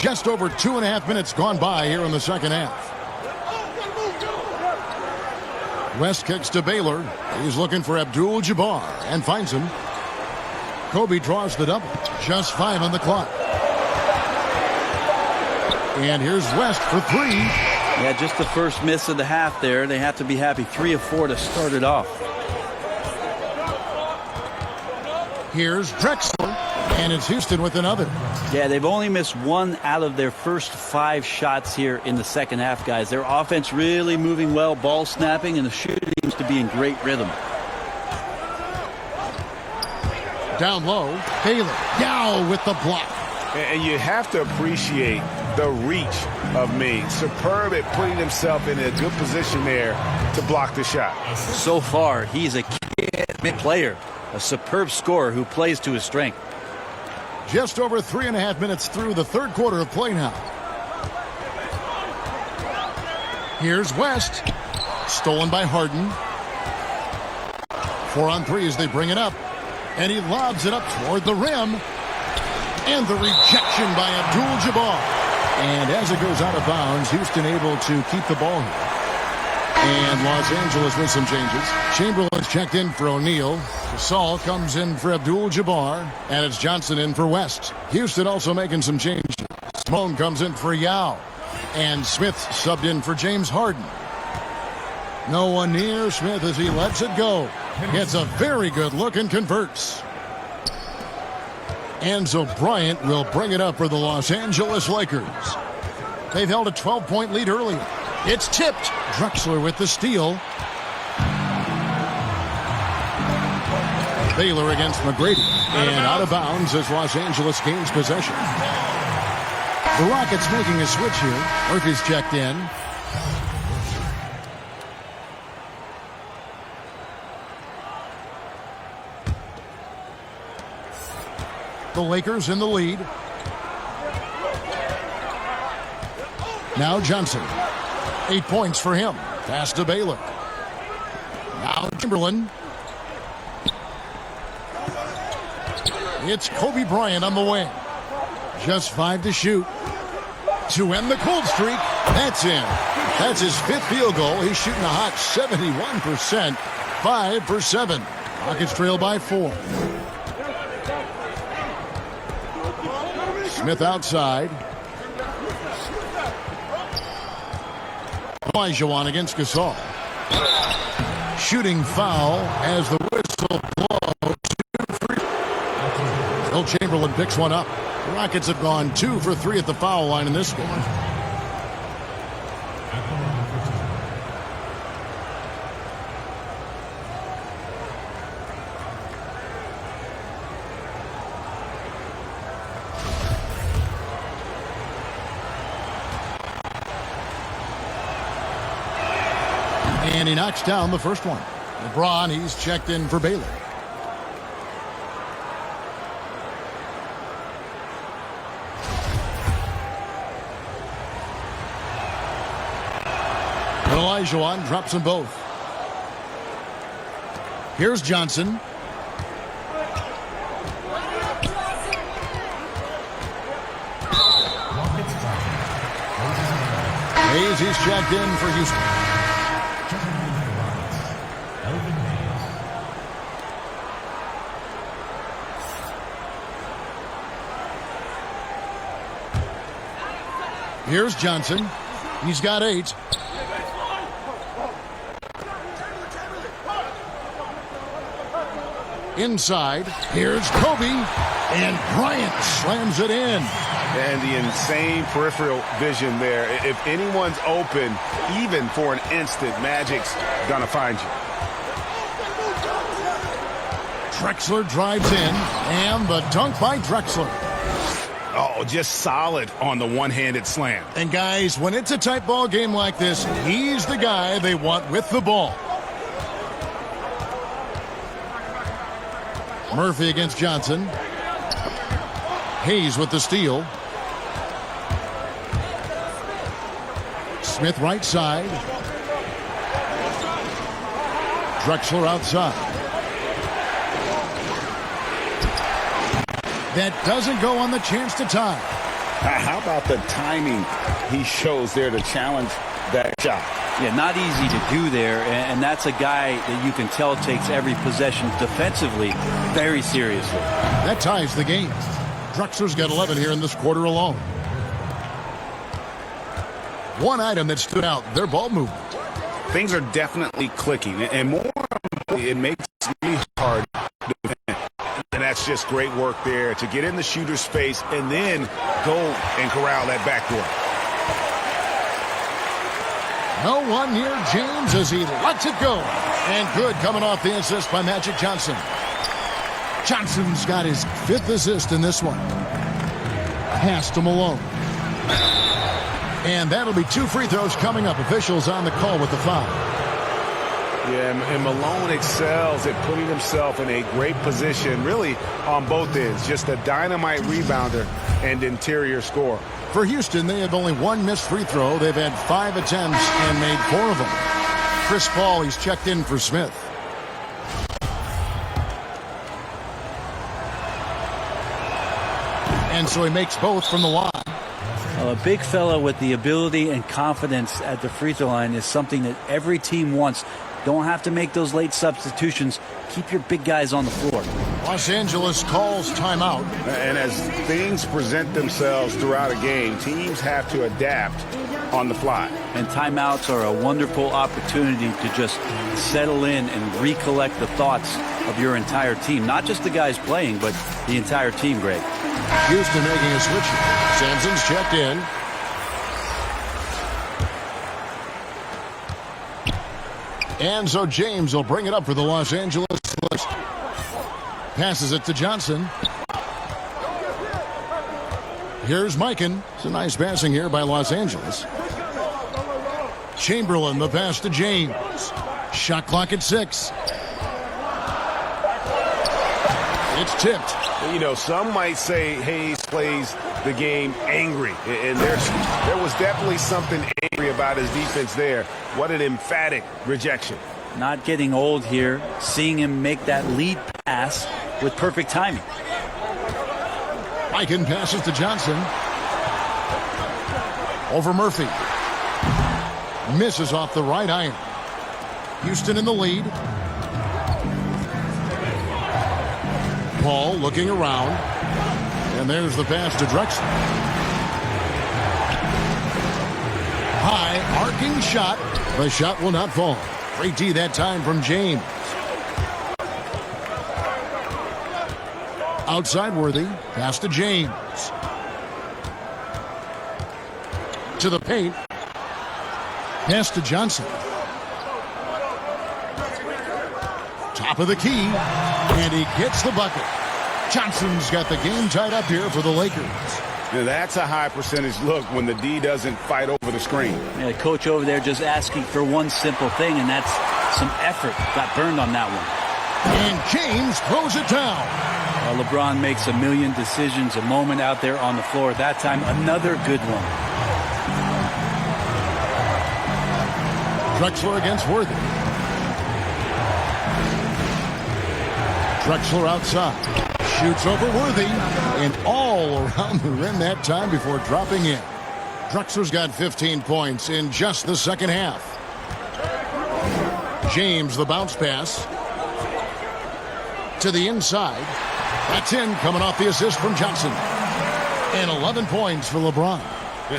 Just over 2.5 minutes gone by here in the second half. West kicks to Baylor. He's looking for Abdul-Jabbar and finds him. Kobe draws the double. Just 5 on the clock. And here's West for 3. Yeah, just the first miss of the half there. They have to be happy. 3 of 4 to start it off. Here's Drexler. And it's Houston with another. Yeah, they've only missed 1 out of their first 5 shots here in the second half, guys. Their offense really moving well, ball snapping, and the shooting seems to be in great rhythm. Down low, Baylor. Yao with the block. And you have to appreciate the reach of Meade. Superb at putting himself in a good position there to block the shot. So far, he's a kid player, a superb scorer who plays to his strength. Just over 3.5 minutes through the third quarter of play now. Here's West. Stolen by Harden. 4 on 3 as they bring it up. And he lobs it up toward the rim. And the rejection by Abdul-Jabbar. And as it goes out of bounds, Houston able to keep the ball here. And Los Angeles with some changes. Chamberlain's checked in for O'Neal. Gasol comes in for Abdul-Jabbar. And it's Johnson in for West. Houston also making some changes. Simone comes in for Yao. And Smith subbed in for James Harden. No one near Smith as he lets it go. Gets a very good look and converts. Enzo Bryant will bring it up for the Los Angeles Lakers. They've held a 12-point lead earlier. It's tipped. Drexler with the steal. Baylor against McGrady. And out of bounds as Los Angeles gains possession. The Rockets making a switch here. Murphy's checked in. The Lakers in the lead. Now Johnson. 8 points for him. Pass to Baylor. Now Chamberlain. It's Kobe Bryant on the wing. Just 5 to shoot. To end the cold streak. That's in. That's his 5th field goal. He's shooting a hot 71%. 5 for 7. Rockets trail by 4. Smith outside. Olajuwon against Gasol. Shooting foul as the whistle blows. Will Chamberlain picks one up. The Rockets have gone 2 for 3 at the foul line in this one. And he knocks down the first one. LeBron, he's checked in for Baylor. Olajuwon drops them both. Here's Johnson. Hayes, he's checked in for Houston. Here's Johnson. He's got 8. Inside. Here's Kobe. And Bryant slams it in. And the insane peripheral vision there. If anyone's open, even for an instant, Magic's gonna find you. Drexler drives in. And the dunk by Drexler. Oh, just solid on the one-handed slam. And guys, when it's a tight ball game like this, he's the guy they want with the ball. Murphy against Johnson. Hayes with the steal. Smith right side. Drexler outside. That doesn't go on the chance to tie. How about the timing he shows there to challenge that shot? Yeah, not easy to do there, and that's a guy that you can tell takes every possession defensively very seriously. That ties the game. Drexler's got 11 here in this quarter alone. One item that stood out, their ball movement. Things are definitely clicking, and more importantly, it makes me hard to defend. And that's just great work there to get in the shooter's space and then go and corral that backdoor. No one near James as he lets it go. And good coming off the assist by Magic Johnson. Johnson's got his 5th assist in this one. Pass to Malone. And that'll be 2 free throws coming up. Officials on the call with the foul. Yeah, and Malone excels at putting himself in a great position, really on both ends. Just a dynamite rebounder and interior scorer. For Houston, they have only 1 missed free throw. They've had 5 attempts and made 4 of them. Chris Paul, he's checked in for Smith. And so he makes both from the line. Well, a big fella with the ability and confidence at the free throw line is something that every team wants. Don't have to make those late substitutions. Keep your big guys on the floor. Los Angeles calls timeout. And as things present themselves throughout a game, teams have to adapt on the fly. And timeouts are a wonderful opportunity to just settle in and recollect the thoughts of your entire team. Not just the guys playing, but the entire team, Greg. Houston making a switch. Sampson's checked in. And so James will bring it up for the Los Angeles Clippers. Passes it to Johnson. Here's Mikan. It's a nice passing here by Los Angeles. Chamberlain, the pass to James. Shot clock at 6. It's tipped. You know, some might say Hayes plays the game angry. And there was definitely something angry about his defense there. What an emphatic rejection. Not getting old here. Seeing him make that lead pass with perfect timing. Mikan passes to Johnson. Over Murphy. Misses off the right iron. Houston in the lead. Paul looking around. And there's the pass to Drexler. High arcing shot. The shot will not fall. Great D that time from James. Outside Worthy. Pass to James. To the paint. Pass to Johnson. Top of the key. And he gets the bucket. Johnson's got the game tied up here for the Lakers. Now that's a high percentage look when the D doesn't fight over the screen. Yeah, coach over there just asking for one simple thing, and that's some effort. Got burned on that one. And James throws it down. Well, LeBron makes a million decisions a moment out there on the floor. That time, another good one. Drexler against Worthy. Drexler outside. Shoots over Worthy. And all around the rim that time before dropping in. Drexler's got 15 points in just the second half. James, the bounce pass. To the inside. That's in, coming off the assist from Johnson. And 11 points for LeBron.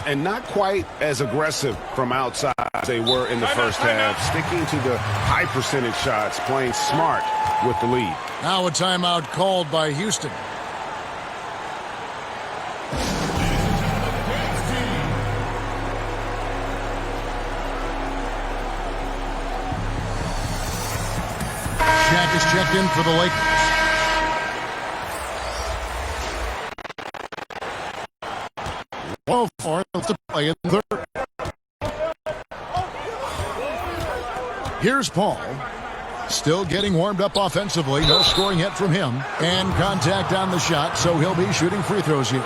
And not quite as aggressive from outside as they were in the first half. Sticking to the high percentage shots, playing smart with the lead. Now a timeout called by Houston. Shaq is checked in for the Lakers. To play in third. Here's Paul. Still getting warmed up offensively. No scoring yet from him. And contact on the shot, so he'll be shooting free throws here.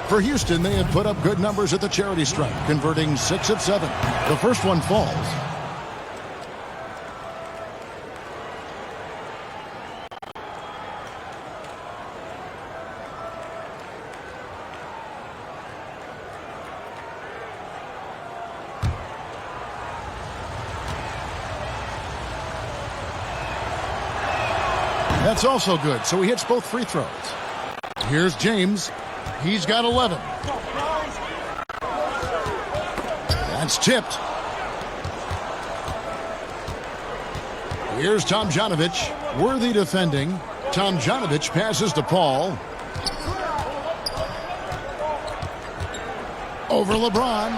For Houston, they have put up good numbers at the charity stripe, converting 6 of 7. The first one falls. That's also good, so he hits both free throws. Here's James. He's got 11. That's tipped. Here's Tomjanovich. Worthy defending. Tomjanovich passes to Paul. Over LeBron.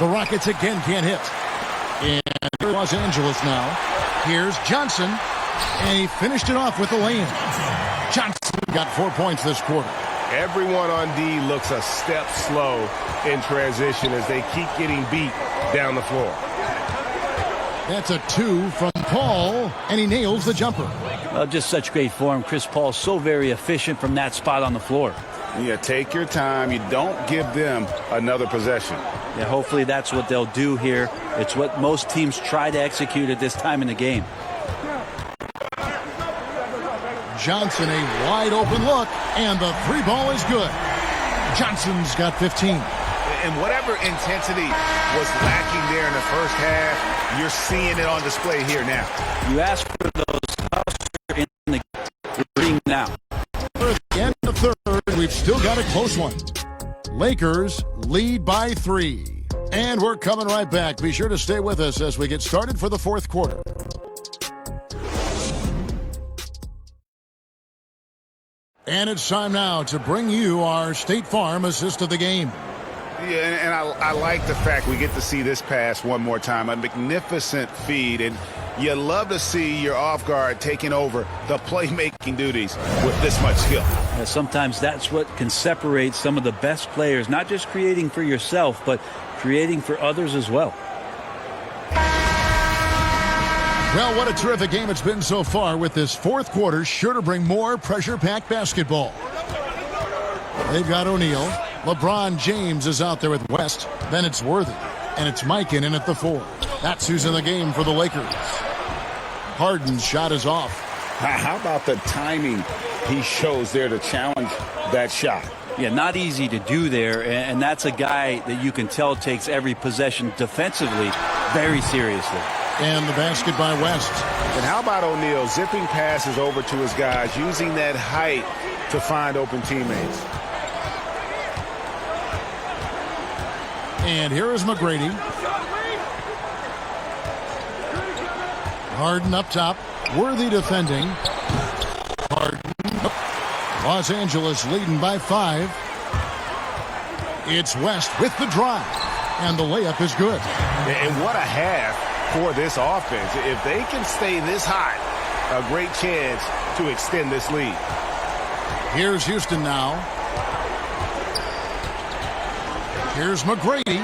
The Rockets again can't hit. And Los Angeles now. Here's Johnson. And he finished it off with the lay-in. Johnson got 4 points this quarter. Everyone on D looks a step slow in transition as they keep getting beat down the floor. That's a 2 from Paul, and he nails the jumper. Well, just such great form. Chris Paul so very efficient from that spot on the floor. Yeah, take your time. You don't give them another possession. Yeah, hopefully that's what they'll do here. It's what most teams try to execute at this time in the game. Johnson, a wide open look, and the three ball is good. Johnson's got 15. And whatever intensity was lacking there in the first half, you're seeing it on display here now. You ask for those in the ring now. At the end of the third, we've still got a close one. Lakers lead by 3. And we're coming right back. Be sure to stay with us as we get started for the fourth quarter. And it's time now to bring you our State Farm assist of the game. Yeah, and I like the fact we get to see this pass one more time. A magnificent feed, and you love to see your off guard taking over the playmaking duties with this much skill. Yeah, sometimes that's what can separate some of the best players, not just creating for yourself, but creating for others as well. Well, what a terrific game it's been so far, with this fourth quarter sure to bring more pressure-packed basketball. They've got O'Neal. LeBron James is out there with West. Then it's Worthy. And it's Mikan in at the 4. That's who's in the game for the Lakers. Harden's shot is off. How about the timing he shows there to challenge that shot? Yeah, not easy to do there, and that's a guy that you can tell takes every possession defensively very seriously. And the basket by West. And how about O'Neal zipping passes over to his guys, using that height to find open teammates. And here is McGrady. Harden up top. Worthy defending. Harden. Los Angeles leading by 5. It's West with the drive. And the layup is good. And what a half for this offense. If they can stay this hot, a great chance to extend this lead. Here's Houston now. Here's McGrady,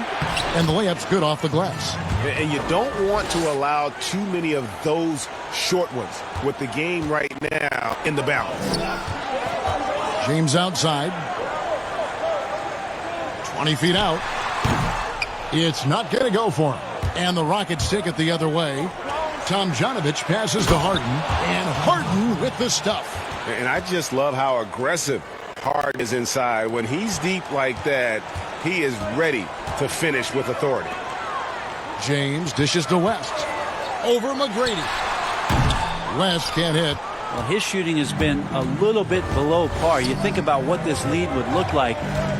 and the layup's good off the glass. And you don't want to allow too many of those short ones with the game right now in the balance. James outside. 20 feet out. It's not going to go for him. And the Rockets take it the other way. Tomjanovich passes to Harden, and Harden with the stuff. And I just love how aggressive Harden is inside. When he's deep like that, he is ready to finish with authority. James dishes to West. Over McGrady. West can't hit. Well, his shooting has been a little bit below par. You think about what this lead would look like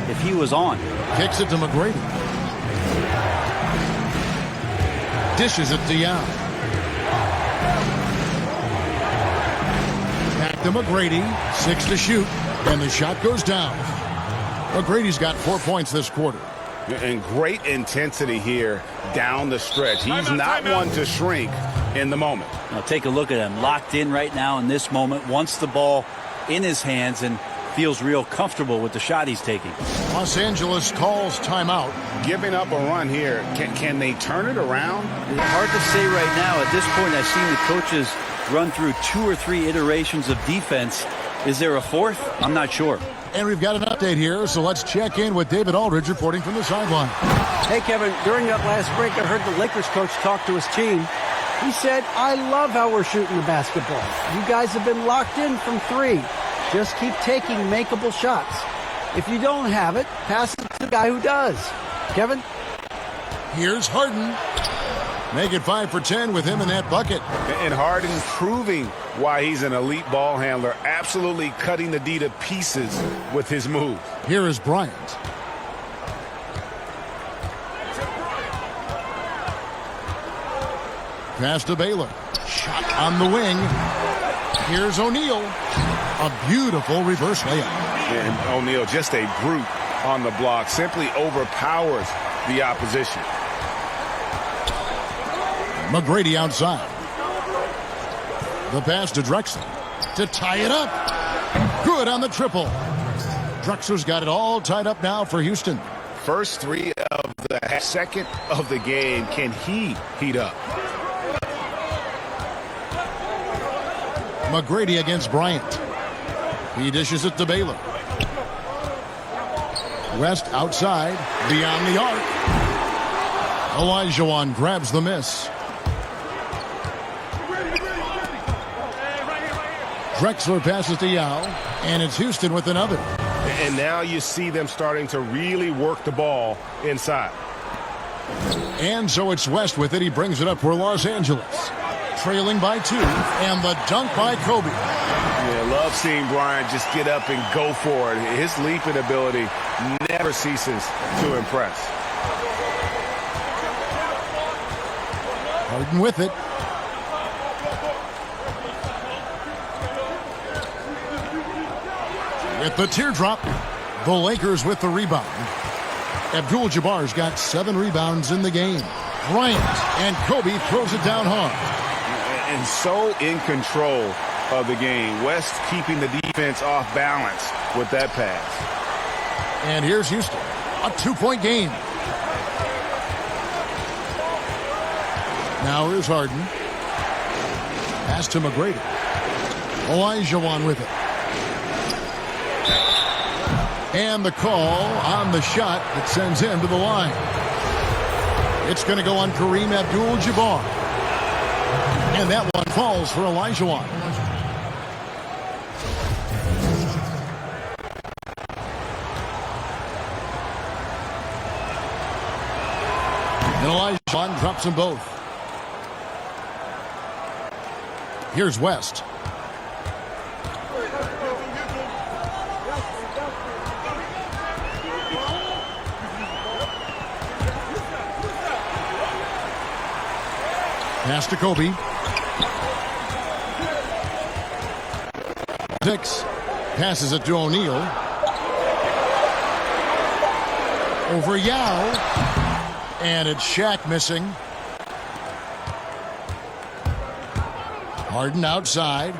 if he was on. Kicks it to McGrady. Dishes it to Young. Back to McGrady. 6 to shoot. And the shot goes down. McGrady's got 4 points this quarter. And great intensity here down the stretch. He's not one to shrink in the moment. Now take a look at him. Locked in right now in this moment. Wants the ball in his hands and feels real comfortable with the shot he's taking. Los Angeles calls timeout. Giving up a run here. Can they turn it around? Hard to say right now. At this point, I've seen the coaches run through 2 or 3 iterations of defense. Is there a fourth? I'm not sure. And we've got an update here, so let's check in with David Aldridge reporting from the sideline. Hey, Kevin, during that last break, I heard the Lakers coach talk to his team. He said, I love how we're shooting the basketball. You guys have been locked in from 3. Just keep taking makeable shots. If you don't have it, pass it to the guy who does. Kevin? Here's Harden. Make it 5 for 10 with him in that bucket. And Harden proving why he's an elite ball handler, absolutely cutting the D to pieces with his move. Here is Bryant. Pass to Baylor. Shot on the wing. Here's O'Neal. A beautiful reverse layup. And O'Neal, just a brute on the block, simply overpowers the opposition. McGrady outside. The pass to Drexler to tie it up. Good on the triple. Drexler's got it all tied up now for Houston. First 3 of the second of the game. Can he heat up? McGrady against Bryant. He dishes it to Baylor. West outside, beyond the arc. Olajuwon grabs the miss. Drexler passes to Yao, and it's Houston with another. And now you see them starting to really work the ball inside. And so it's West with it. He brings it up for Los Angeles. Trailing by 2, and the dunk by Kobe. Yeah, love seeing Bryant just get up and go for it. His leaping ability never ceases to impress. Harden with it. With the teardrop, the Lakers with the rebound. Abdul-Jabbar's got 7 rebounds in the game. Bryant and Kobe throws it down hard. And so in control of the game. West keeping the defense off balance with that pass. And here's Houston. A 2-point game. Now here's Harden. Pass to McGrady. Olajuwon with it. And the call on the shot that sends him to the line. It's going to go on Kareem Abdul-Jabbar. And that one falls for Olajuwon. And Olajuwon drops them both. Here's West. Pass to Kobe. 6. Passes it to O'Neal. Over Yao. And it's Shaq missing. Harden outside.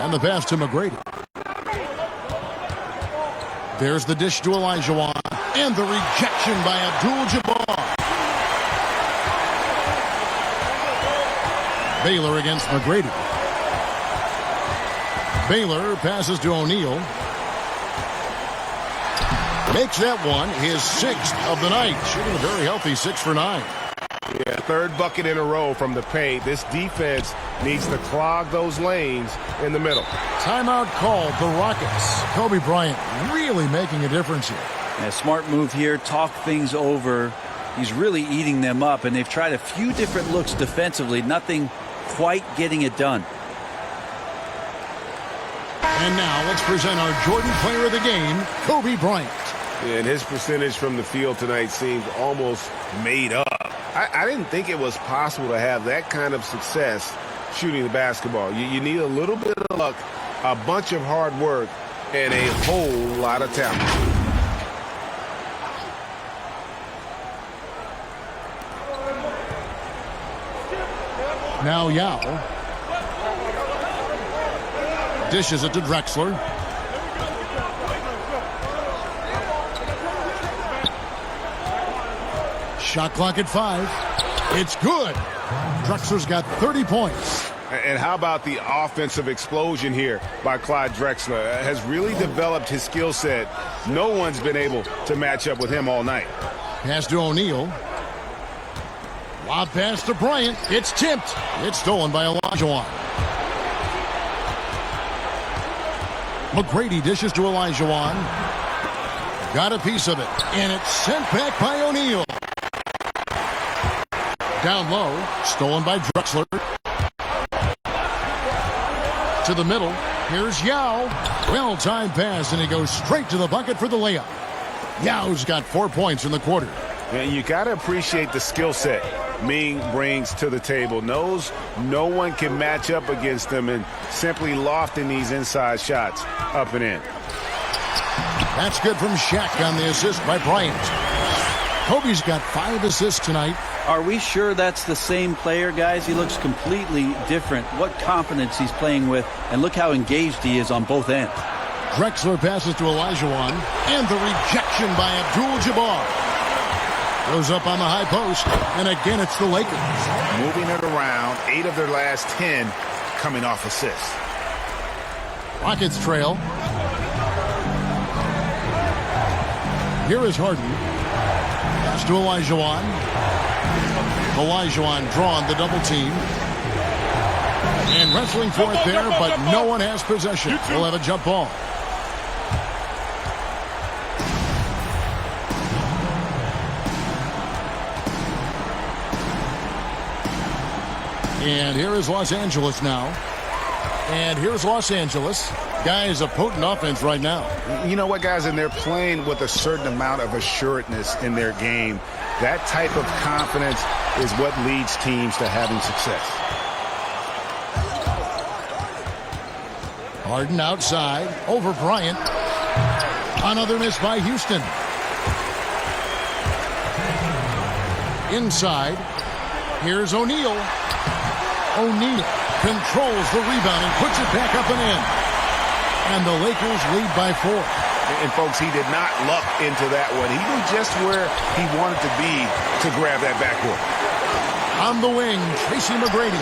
And the pass to McGrady. There's the dish to Olajuwon. And the rejection by Abdul-Jabbar. Baylor against McGrady. Baylor passes to O'Neal. Makes that one his 6th of the night. Shooting a very healthy 6 for 9. Yeah, 3rd bucket in a row from the paint. This defense needs to clog those lanes in the middle. Timeout called. The Rockets. Kobe Bryant really making a difference here. A smart move here. Talk things over. He's really eating them up, and they've tried a few different looks defensively. Nothing quite getting it done. And now let's present our Jordan Player of the Game, Kobe Bryant. And his percentage from the field tonight seems almost made up. I didn't think it was possible to have that kind of success shooting the basketball. You need a little bit of luck, a bunch of hard work, and a whole lot of talent. Now Yao. Dishes it to Drexler. Shot clock at 5. It's good. Drexler's got 30 points. And how about the offensive explosion here by Clyde Drexler? Has really developed his skill set. No one's been able to match up with him all night. Pass to O'Neal. Lob pass to Bryant. It's tipped. It's stolen by Olajuwon. McGrady dishes to Olajuwon. Got a piece of it. And it's sent back by O'Neal. Down low. Stolen by Drexler. To the middle. Here's Yao. Well-timed pass, and he goes straight to the bucket for the layup. Yao's got 4 points in the quarter. And you got to appreciate the skill set Ming brings to the table. Knows no one can match up against him, and simply lofting these inside shots up and in. That's good from Shaq on the assist by Bryant. Kobe's got 5 assists tonight. Are we sure that's the same player, guys? He looks completely different. What confidence he's playing with, and look how engaged he is on both ends. Drexler passes to Olajuwon, and the rejection by Abdul-Jabbar. Goes up on the high post, and again it's the Lakers. Moving it around, 8 of their last 10 coming off assists. Rockets trail. Here is Harden. Pass to Olajuwon. Olajuwon drawn the double team. And wrestling for it there, but no one has possession. We'll have a jump ball. And here is Los Angeles now. And here's Los Angeles. Guys, a potent offense right now. You know what, guys? And they're playing with a certain amount of assuredness in their game. That type of confidence is what leads teams to having success. Harden outside, over Bryant. Another miss by Houston. Inside, here's O'Neal. O'Neal controls the rebound and puts it back up and in. And the Lakers lead by 4. And, folks, he did not luck into that one. He knew just where he wanted to be to grab that backboard. On the wing, Tracy McGrady.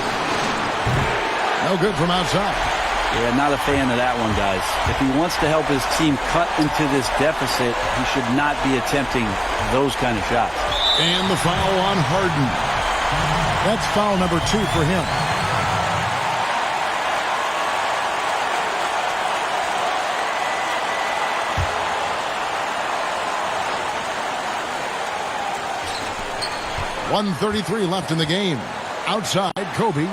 No good from outside. Yeah, not a fan of that one, guys. If he wants to help his team cut into this deficit, he should not be attempting those kind of shots. And the foul on Harden. That's foul number 2 for him. .133 left in the game. Outside, Kobe.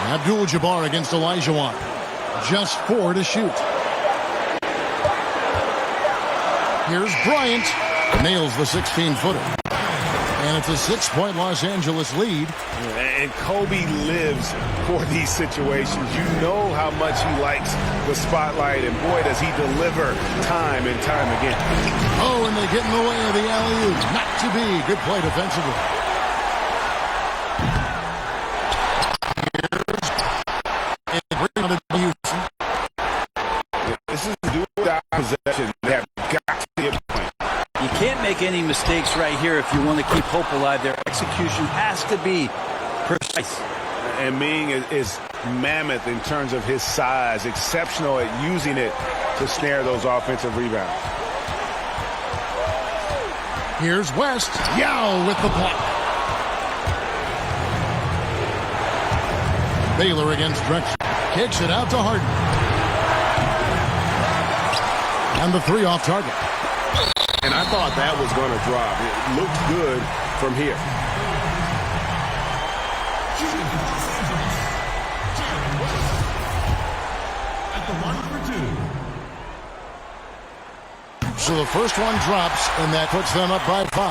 Abdul-Jabbar against Olajuwon. Just 4 to shoot. Here's Bryant. Nails the 16-footer. And it's a 6-point Los Angeles lead. And Kobe lives for these situations. You know how much he likes the spotlight, and boy, does he deliver time and time again. Oh, and they get in the way of the alley-oop. Not to be. Good play defensively. This is a do-or-die possession. They have got to get a point. You can't make any mistakes right here if you want to keep hope alive. Their execution has to be precise. And Ming is mammoth in terms of his size, exceptional at using it to snare those offensive rebounds. Here's West. Yao with the block. Baylor against Drexler. Kicks it out to Harden. And the 3 off target. And I thought that was going to drop. It looked good from here. At the line for 2. So the first one drops, and that puts them up by 5.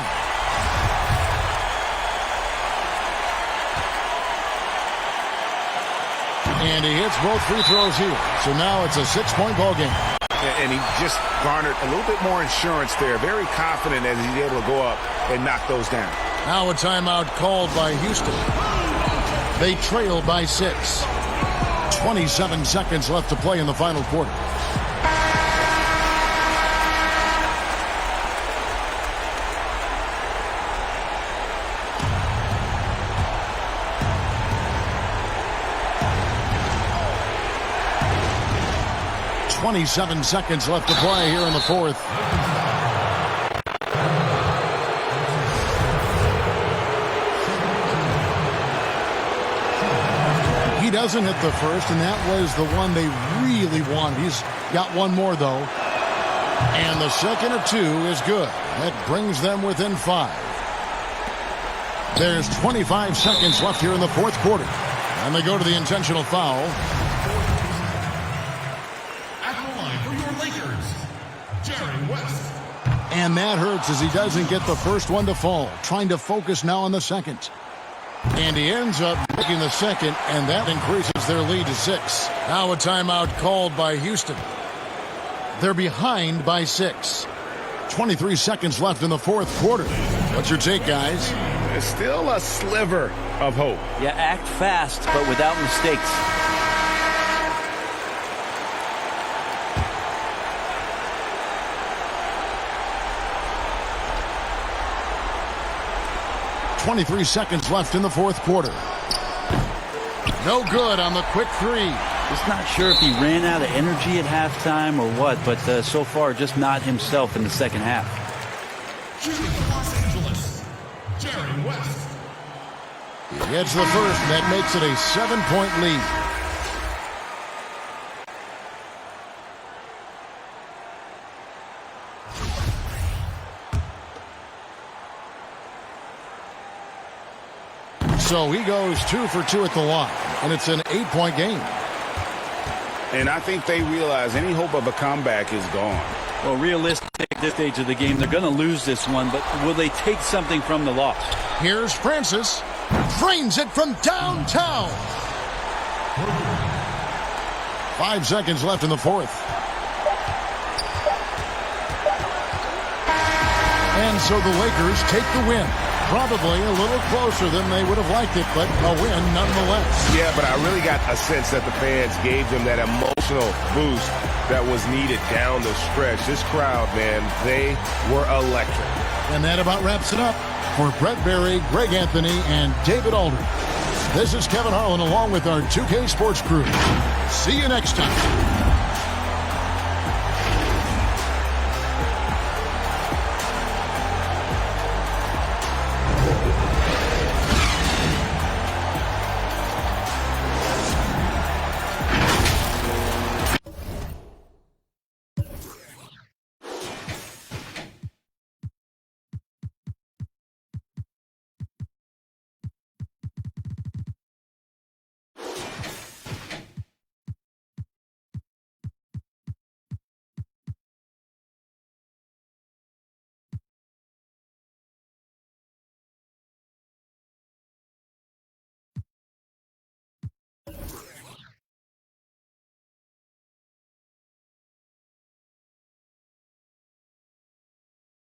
And he hits both free throws here. So now it's a 6-point ball game. And he just garnered a little bit more insurance there. Very confident as he's able to go up and knock those down. Now a timeout called by Houston. They trail by 6. 27 seconds left to play in the final quarter. .27 seconds left to play here in the 4th. He doesn't hit the first, and that was the one they really wanted. He's got one more, though. And the second of 2 is good. That brings them within 5. There's 25 seconds left here in the 4th quarter. And they go to the intentional foul. And that hurts as he doesn't get the first one to fall. Trying to focus now on the second. And he ends up making the second, and that increases their lead to 6. Now a timeout called by Houston. They're behind by 6. 23 seconds left in the 4th quarter. What's your take, guys? There's still a sliver of hope. Yeah, act fast, but without mistakes. .23 seconds left in the 4th quarter. No good on the quick 3. Just not sure if he ran out of energy at halftime or what, but so far just not himself in the second half. Shooting for Los Angeles, Jerry West. He gets the first, and that makes it a 7-point lead. So he goes 2 for 2 at the line, and it's an 8-point game. And I think they realize any hope of a comeback is gone. Well, realistic at this stage of the game, they're going to lose this one, but will they take something from the loss? Here's Francis. Frames it from downtown. 5 seconds left in the fourth. And so the Lakers take the win. Probably a little closer than they would have liked it, but a win nonetheless. Yeah, but I really got a sense that the fans gave them that emotional boost that was needed down the stretch. This crowd, man, they were electric. And that about wraps it up. For Brett Berry, Greg Anthony, and David Aldridge, this is Kevin Harlan along with our 2K Sports crew. See you next time.